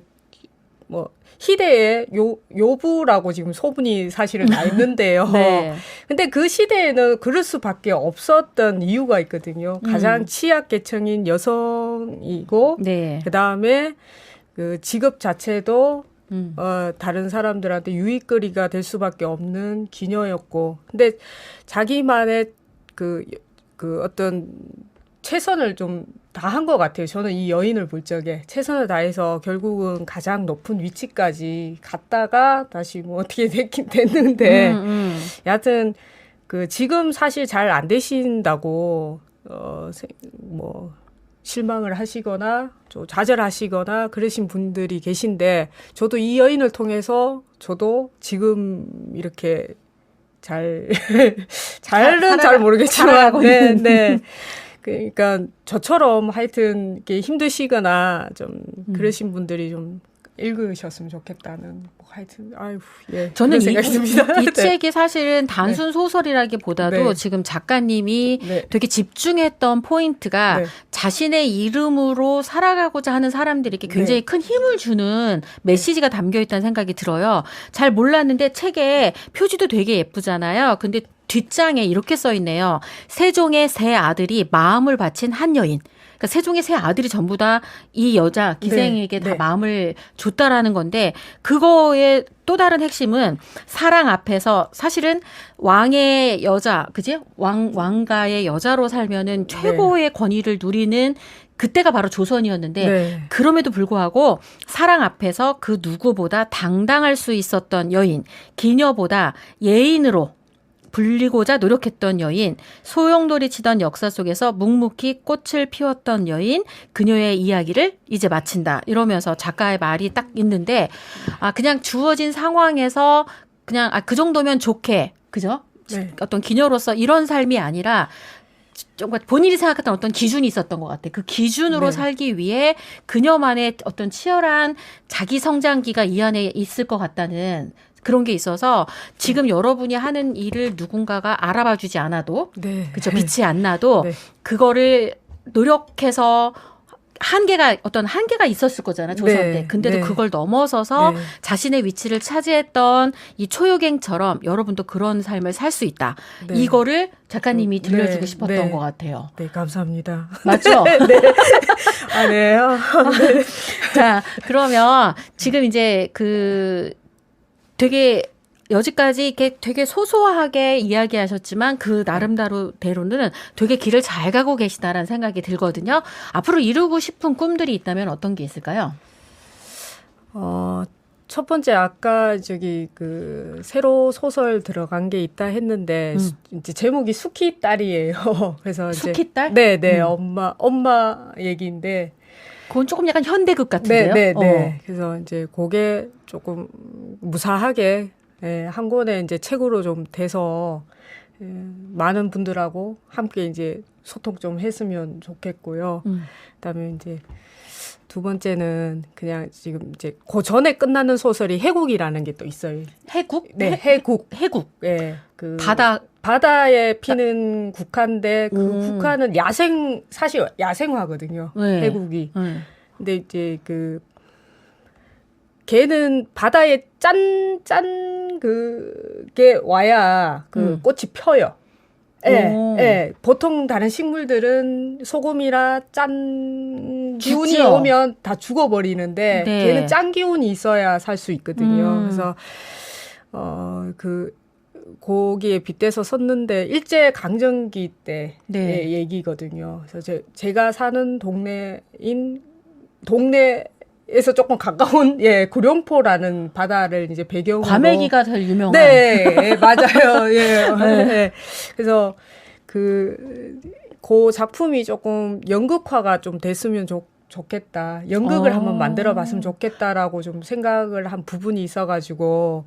뭐 시대의 요부라고 지금 소문이 사실은 나 있는데요. 네. 근데 그 시대에는 그럴 수밖에 없었던 이유가 있거든요. 가장 취약 계층인 여성이고, 네. 그 다음에 그 직업 자체도 다른 사람들한테 유익거리가 될 수밖에 없는 기녀였고, 근데 자기만의 그 어떤 최선을 좀 다한 것 같아요. 저는 이 여인을 볼 적에 최선을 다해서 결국은 가장 높은 위치까지 갔다가 다시 뭐 어떻게 됐는데, 여하튼 그 지금 사실 잘 안 되신다고 뭐 실망을 하시거나 좀 좌절하시거나 그러신 분들이 계신데, 저도 이 여인을 통해서 저도 지금 이렇게 잘은 잘 모르겠지만, 네. 그러니까 저처럼 하여튼 이렇게 힘드시거나 좀 그러신 분들이 좀 읽으셨으면 좋겠다는 뭐 하여튼 아유 예. 저는 그런 생각이 듭니다. 이 네. 책이 사실은 단순 소설이라기보다도 네. 지금 작가님이 네. 되게 집중했던 포인트가 네. 자신의 이름으로 살아가고자 하는 사람들에게 굉장히 네. 큰 힘을 주는 메시지가 담겨 있다는 생각이 들어요. 잘 몰랐는데 책에 표지도 되게 예쁘잖아요. 근데 뒷장에 이렇게 써 있네요. 세종의 세 아들이 마음을 바친 한 여인. 그러니까 세종의 세 아들이 전부 다 이 여자 기생에게 네, 다 네. 마음을 줬다라는 건데 그거의 또 다른 핵심은 사랑 앞에서 사실은 왕의 여자, 그지? 왕가의 여자로 살면은 최고의 권위를 누리는 그때가 바로 조선이었는데 네. 그럼에도 불구하고 사랑 앞에서 그 누구보다 당당할 수 있었던 여인, 기녀보다 예인으로 불리고자 노력했던 여인, 소용돌이 치던 역사 속에서 묵묵히 꽃을 피웠던 여인, 그녀의 이야기를 이제 마친다. 이러면서 작가의 말이 딱 있는데, 그냥 주어진 상황에서 그냥, 그 정도면 좋게, 그죠? 네. 어떤 기녀로서 이런 삶이 아니라, 정말 본인이 생각했던 어떤 기준이 있었던 것 같아. 그 기준으로 네. 살기 위해 그녀만의 어떤 치열한 자기 성장기가 이 안에 있을 것 같다는 그런 게 있어서 지금 여러분이 하는 일을 누군가가 알아봐 주지 않아도 네. 그죠 빛이 안 나도 네. 그거를 노력해서 어떤 한계가 있었을 거잖아 조선 네. 때. 근데도 네. 그걸 넘어서서 네. 자신의 위치를 차지했던 이 초요갱처럼 여러분도 그런 삶을 살 수 있다. 네. 이거를 작가님이 들려주고 네. 싶었던 네. 것 같아요. 네, 감사합니다. 맞죠? 네. 아, 네요. 네. 자, 그러면 지금 이제 되게 여지까지 이렇게 되게 소소하게 이야기하셨지만 그 나름대로는 되게 길을 잘 가고 계시다라는 생각이 들거든요. 앞으로 이루고 싶은 꿈들이 있다면 어떤 게 있을까요? 첫 번째 아까 새로 소설 들어간 게 있다 했는데 이제 제목이 수키 딸이에요. 그래서 이제 수키 딸? 네, 엄마 얘기인데 그건 조금 약간 현대극 같은데요. 네. 그래서 이제 그게 조금 무사하게 한 권의 이제 책으로 좀 돼서 많은 분들하고 함께 이제 소통 좀 했으면 좋겠고요. 그다음에 이제 두 번째는 그냥 지금 이제 그 전에 끝나는 소설이 해국이라는 게 또 있어요. 해국? 네, 해국. 해국. 예, 바다에 피는 국화인데 그 국화는 사실 야생화거든요. 네. 해국이. 근데 이제 걔는 바다에 그게 와야 꽃이 펴요. 예. 보통 다른 식물들은 소금이라 짠 기운이 죽죠. 오면 다 죽어버리는데 네. 걔는 짠 기운이 있어야 살 수 있거든요. 그래서 거기에 빗대서 섰는데 일제 강점기 때 네. 얘기거든요. 그래서 제가 사는 동네에서 조금 가까운 구룡포라는 바다를 이제 배경으로 과메기가 제일 유명한. 네, 맞아요. 네. 그래서 그 작품이 조금 연극화가 좀 됐으면 좋겠다. 연극을 한번 만들어봤으면 좋겠다라고 좀 생각을 한 부분이 있어가지고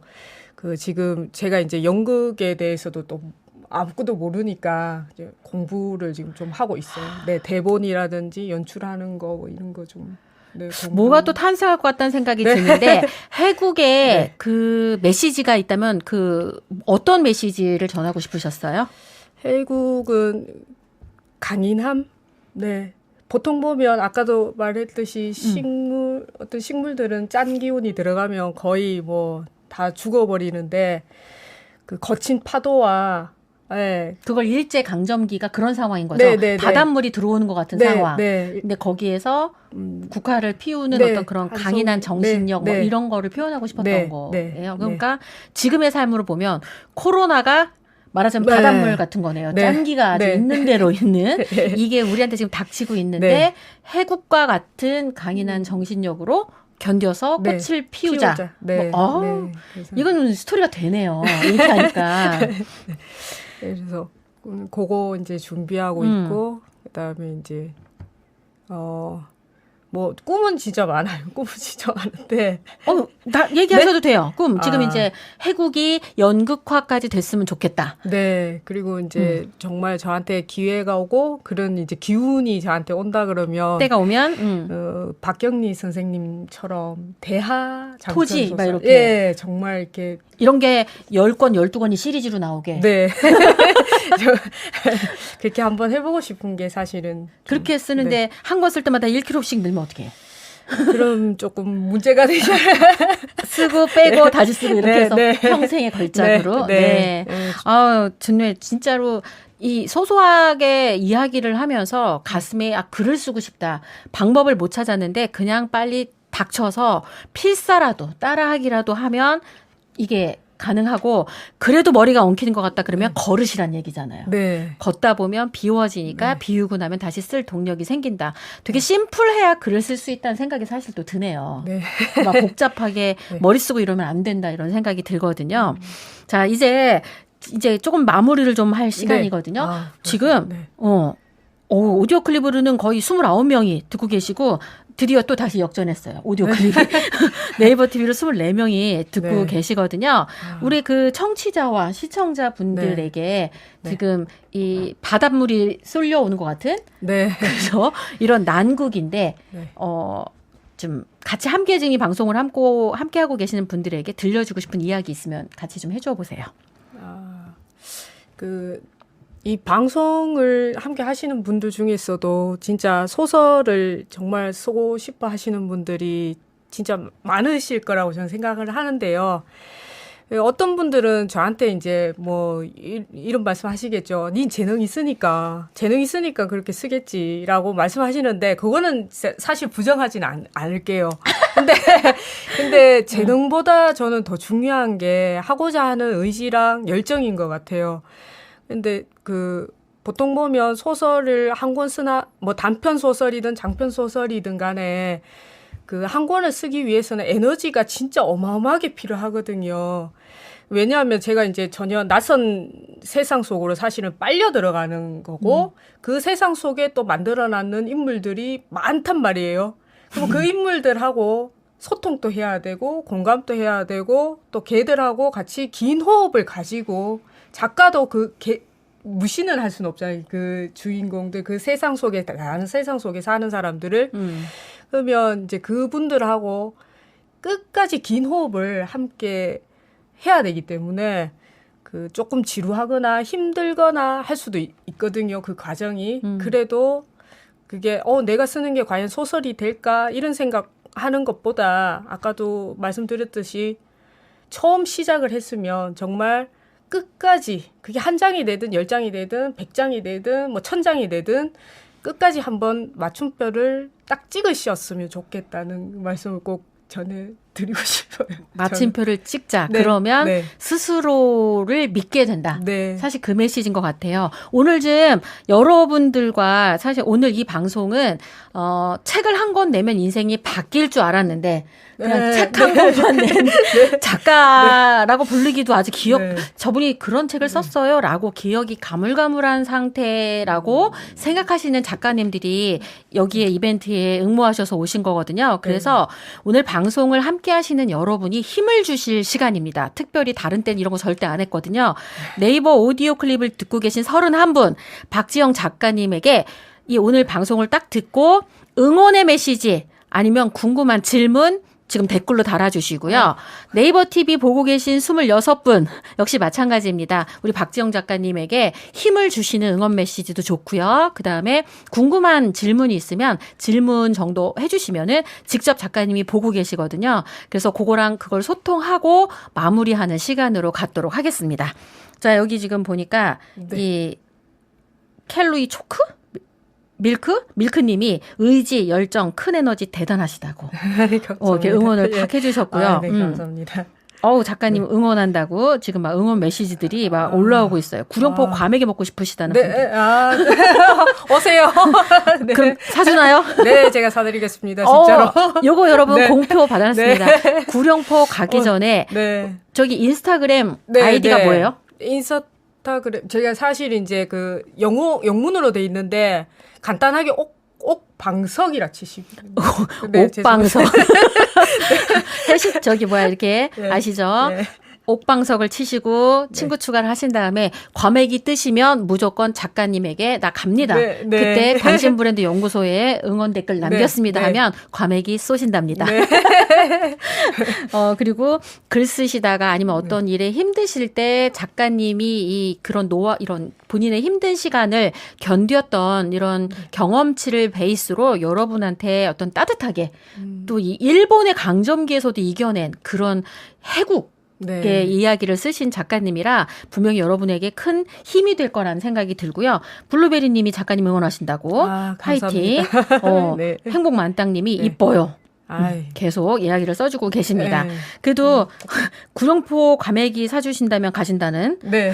지금 제가 이제 연극에 대해서도 또 아무것도 모르니까 이제 공부를 지금 좀 하고 있어요. 네, 대본이라든지 연출하는 거 뭐 이런 거 좀. 네, 뭐가 또 탄생할 것 같다는 생각이 네. 드는데 해국에 네. 그 메시지가 있다면 어떤 메시지를 전하고 싶으셨어요? 해국은 강인함. 네. 보통 보면 아까도 말했듯이 어떤 식물들은 짠 기운이 들어가면 거의 뭐 다 죽어버리는데 그 거친 파도와 그걸 일제 강점기가 그런 상황인 거죠. 네. 바닷물이 들어오는 것 같은 상황. 네. 근데 거기에서 국화를 피우는 네. 어떤 그런 강인한 정신력 네. 뭐 이런 거를 표현하고 싶었던 네. 거예요. 그러니까 지금의 삶으로 보면 코로나가 말하자면 네. 바닷물 같은 거네요. 네. 짠기가 아주 네. 있는 대로 있는 이게 우리한테 지금 닥치고 있는데 네. 해국과 같은 강인한 정신력으로 견뎌서 네. 꽃을 피우자. 네. 뭐, 그래서 이건 스토리가 되네요. 이렇게 하니까. 그래서 그거 이제 준비하고 있고 그다음에 이제 뭐 뭐 꿈은 진짜 많아요. 꿈은 진짜 많은데. 나 얘기하셔도 네? 돼요. 꿈. 지금 아. 이제 해국이 연극화까지 됐으면 좋겠다. 네. 그리고 이제 정말 저한테 기회가 오고 그런 이제 기운이 저한테 온다 그러면 때가 오면 박경리 선생님처럼 대하 장편 토지 소설. 막 이렇게. 예, 정말 이렇게 이런 게 10권, 12권이 시리즈로 나오게. 네. 그렇게 한번 해보고 싶은 게 사실은 그렇게 쓰는데 한 권 쓸 때마다 1kg씩 늘면 어떻게 해요? 그럼 조금 문제가 되죠. 쓰고 빼고 다시 쓰고 이렇게 네, 해서 네. 평생의 걸작으로. 네. 아우, 정말 진짜로 이 소소하게 이야기를 하면서 가슴에 글을 쓰고 싶다. 방법을 못 찾았는데 그냥 빨리 닥쳐서 필사라도 따라하기라도 하면 이게 가능하고 그래도 머리가 엉키는 것 같다 그러면 걸으시란 얘기잖아요. 네. 걷다 보면 비워지니까 비우고 나면 다시 쓸 동력이 생긴다. 되게 심플해야 글을 쓸 수 있다는 생각이 사실 또 드네요. 네. 막 복잡하게 머리 쓰고 이러면 안 된다 이런 생각이 들거든요. 자, 이제 조금 마무리를 좀 할 시간이거든요. 아, 지금 네. 오디오 클립으로는 거의 29명이 듣고 계시고 드디어 또 다시 역전했어요. 오디오 클립이. 네이버 TV로 24명이 듣고 네. 계시거든요. 우리 그 청취자와 시청자 분들에게 네. 지금 이 바닷물이 쏠려오는 것 같은 네. 그래서 이런 난국인데 네. 좀 같이 함께해증이 방송을 함께하고 계시는 분들에게 들려주고 싶은 이야기 있으면 같이 좀 해줘 보세요. 이 방송을 함께 하시는 분들 중에서도 진짜 소설을 정말 쓰고 싶어 하시는 분들이 진짜 많으실 거라고 저는 생각을 하는데요. 어떤 분들은 저한테 이제 뭐 이런 말씀 하시겠죠. 니 재능 있으니까 그렇게 쓰겠지라고 말씀하시는데 그거는 사실 부정하지는 않을게요. 근데 재능보다 저는 더 중요한 게 하고자 하는 의지랑 열정인 것 같아요. 근데 보통 보면 소설을 한 권 쓰나 뭐 단편 소설이든 장편 소설이든 간에 한 권을 쓰기 위해서는 에너지가 진짜 어마어마하게 필요하거든요. 왜냐하면 제가 이제 전혀 낯선 세상 속으로 사실은 빨려 들어가는 거고 그 세상 속에 또 만들어놨는 인물들이 많단 말이에요. 그럼 그 인물들하고 소통도 해야 되고 공감도 해야 되고 또 걔들하고 같이 긴 호흡을 가지고 작가도 무시는 할 수는 없잖아요. 그 주인공들, 그 세상 속에, 다른 세상 속에 사는 사람들을. 그러면 이제 그분들하고 끝까지 긴 호흡을 함께 해야 되기 때문에 조금 지루하거나 힘들거나 할 수도 있거든요. 그 과정이. 그래도 그게, 내가 쓰는 게 과연 소설이 될까? 이런 생각하는 것보다 아까도 말씀드렸듯이 처음 시작을 했으면 정말 끝까지 그게 한 장이 되든 10장이 되든 100장이 되든 뭐 1000장이 되든 끝까지 한번 맞춤표를 딱 찍으셨으면 좋겠다는 말씀을 꼭 전해드리고 싶어요. 마침표를 찍자. 네, 그러면 네. 스스로를 믿게 된다. 네. 사실 그 메시지인 것 같아요. 오늘 좀 여러분들과 사실 오늘 이 방송은 책을 한 권 내면 인생이 바뀔 줄 알았는데 그냥 네, 책 한 권만 낸 작가라고 부르기도 아주 네. 저분이 그런 책을 썼어요라고 기억이 가물가물한 상태라고 생각하시는 작가님들이 여기에 이벤트에 응모하셔서 오신 거거든요. 그래서 오늘 방송을 함께 하시는 여러분이 힘을 주실 시간입니다. 특별히 다른 때는 이런 거 절대 안 했거든요. 네이버 오디오 클립을 듣고 계신 31분 박지영 작가님에게 이 오늘 방송을 딱 듣고 응원의 메시지 아니면 궁금한 질문 지금 댓글로 달아주시고요. 네이버 TV 보고 계신 26분 역시 마찬가지입니다. 우리 박지영 작가님에게 힘을 주시는 응원 메시지도 좋고요. 그다음에 궁금한 질문이 있으면 질문 정도 해주시면은 직접 작가님이 보고 계시거든요. 그래서 그걸 소통하고 마무리하는 시간으로 갖도록 하겠습니다. 자, 여기 지금 보니까 이 켈로이 초크? 밀크님이 의지, 열정, 큰 에너지 대단하시다고. 이렇게 응원을 탁 해주셨고요. 네, 감사합니다. 작가님 응원한다고 지금 막 응원 메시지들이 막 올라오고 있어요. 구룡포 과메기 먹고 싶으시다는 분들. 오세요. 네. 그럼 사주나요? 네, 제가 사드리겠습니다. 진짜로. 요거 여러분 공표 받아놨습니다. 구룡포 가기 전에 저기 인스타그램 아이디가 뭐예요? 인스타그램 제가 사실 이제 영문으로 돼 있는데 간단하게 옥방석이라 치시고. 네, 옥방석. 회식 저기 뭐야 이렇게 네. 아시죠? 네. 옥방석을 치시고 친구 추가를 하신 다음에 과메기 뜨시면 무조건 작가님에게 나 갑니다. 네, 네. 그때 당신 브랜드 연구소에 응원 댓글 남겼습니다 네. 하면 과메기 쏘신답니다. 네. 그리고 글 쓰시다가 아니면 어떤 일에 힘드실 때 작가님이 이 그런 이런 본인의 힘든 시간을 견뎠던 이런 경험치를 베이스로 여러분한테 어떤 따뜻하게 또 이 일본의 강점기에서도 이겨낸 그런 해국 네. 이야기를 쓰신 작가님이라 분명히 여러분에게 큰 힘이 될 거라는 생각이 들고요. 블루베리 님이 작가님 응원하신다고. 화이팅. 감사합니다. 네. 행복 만땅님이 네. 이뻐요. 아이. 계속 이야기를 써주고 계십니다. 네. 그래도 구룡포 과메기 사주신다면 가신다는 네.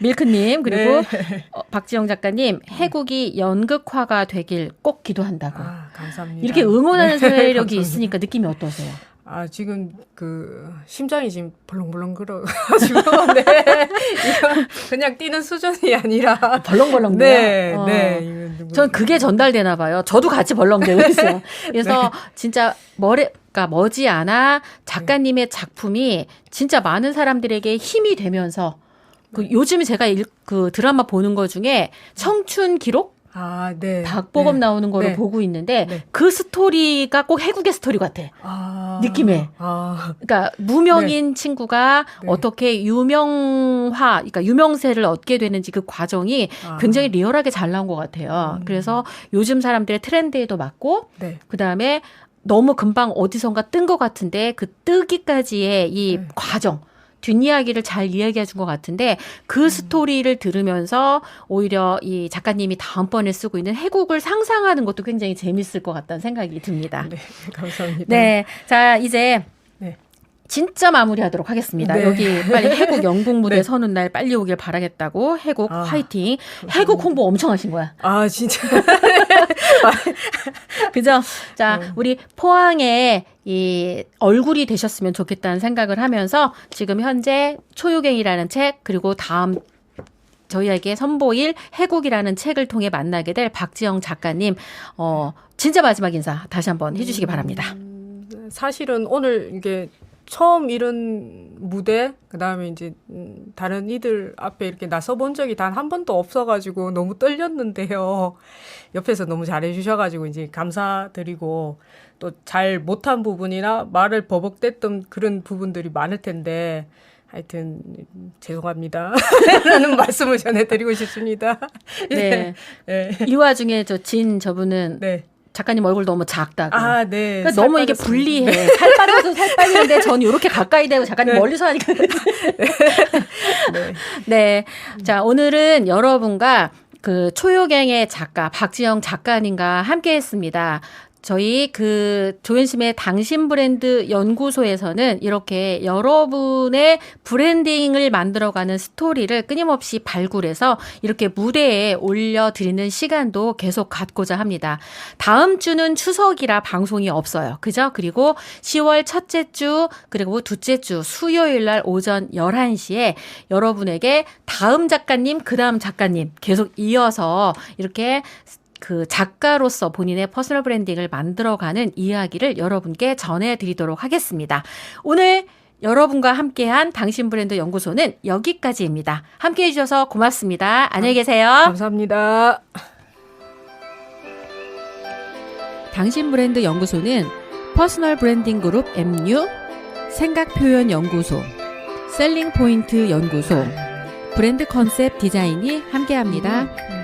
밀크님 그리고 네. 박지영 작가님 해국이 연극화가 되길 꼭 기도한다고. 감사합니다. 이렇게 응원하는 세력이 감사합니다. 있으니까 느낌이 어떠세요? 지금 심장이 지금 벌렁벌렁 걸어가지고 네. 이거 그냥 뛰는 수준이 아니라 벌렁벌렁 네, 돼요? 네. 전 그게 전달되나 봐요. 저도 같이 벌렁대고 있어요. 그래서 네. 진짜 그러니까 머지않아 작가님의 작품이 진짜 많은 사람들에게 힘이 되면서 요즘 제가 그 드라마 보는 거 중에 청춘 기록? 네. 박보검 네. 나오는 거를 네. 보고 있는데 네. 그 스토리가 꼭 해국의 스토리 같아. 느낌에. 그러니까 무명인 친구가 네. 어떻게 그러니까 유명세를 얻게 되는지 그 과정이 굉장히 리얼하게 잘 나온 것 같아요. 그래서 요즘 사람들의 트렌드에도 맞고 네. 그다음에 너무 금방 어디선가 뜬 것 같은데 그 뜨기까지의 이 과정 뒷이야기를 잘 이야기해 준 것 같은데 그 스토리를 들으면서 오히려 이 작가님이 다음번에 쓰고 있는 해국을 상상하는 것도 굉장히 재밌을 것 같다는 생각이 듭니다. 네, 감사합니다. 네, 자 이제 네. 진짜 마무리하도록 하겠습니다. 네. 여기 빨리 해국 영국 무대 네. 서는 날 빨리 오길 바라겠다고 해국 화이팅. 감사합니다. 해국 홍보 엄청 하신 거야. 진짜. 그죠? 자, 우리 포항에 이 얼굴이 되셨으면 좋겠다는 생각을 하면서 지금 현재 초유갱이라는 책 그리고 다음 저희에게 선보일 해국이라는 책을 통해 만나게 될 박지영 작가님 진짜 마지막 인사 다시 한번 해주시기 바랍니다. 사실은 오늘 이게 처음 이런 무대 그다음에 이제 다른 이들 앞에 이렇게 나서 본 적이 단 한 번도 없어가지고 너무 떨렸는데요. 옆에서 너무 잘해주셔가지고 이제 감사드리고 또 잘 못한 부분이나 말을 버벅댔던 그런 부분들이 많을 텐데 하여튼 죄송합니다. 라는 말씀을 전해드리고 싶습니다. 네. 네. 이 와중에 저분은 네. 작가님 얼굴 너무 작다고. 네. 그러니까 너무 이게 불리해. 살 빠져서 살 빠지는데 전 이렇게 가까이 대고 작가님 멀리서 하니까. 네. 자, 오늘은 여러분과 그 초요갱의 작가 박지영 작가님과 함께 했습니다. 저희 그 조현심의 당신 브랜드 연구소에서는 이렇게 여러분의 브랜딩을 만들어가는 스토리를 끊임없이 발굴해서 이렇게 무대에 올려드리는 시간도 계속 갖고자 합니다. 다음 주는 추석이라 방송이 없어요. 그죠? 그리고 10월 첫째 주 그리고 둘째 주 수요일 날 오전 11시에 여러분에게 다음 작가님, 그다음 작가님 계속 이어서 이렇게 그 작가로서 본인의 퍼스널 브랜딩을 만들어가는 이야기를 여러분께 전해드리도록 하겠습니다. 오늘 여러분과 함께한 당신 브랜드 연구소는 여기까지입니다. 함께해 주셔서 고맙습니다. 안녕히 계세요. 감사합니다. 당신 브랜드 연구소는 퍼스널 브랜딩 그룹 MU, 생각표현 연구소, 셀링 포인트 연구소, 브랜드 컨셉 디자인이 함께합니다.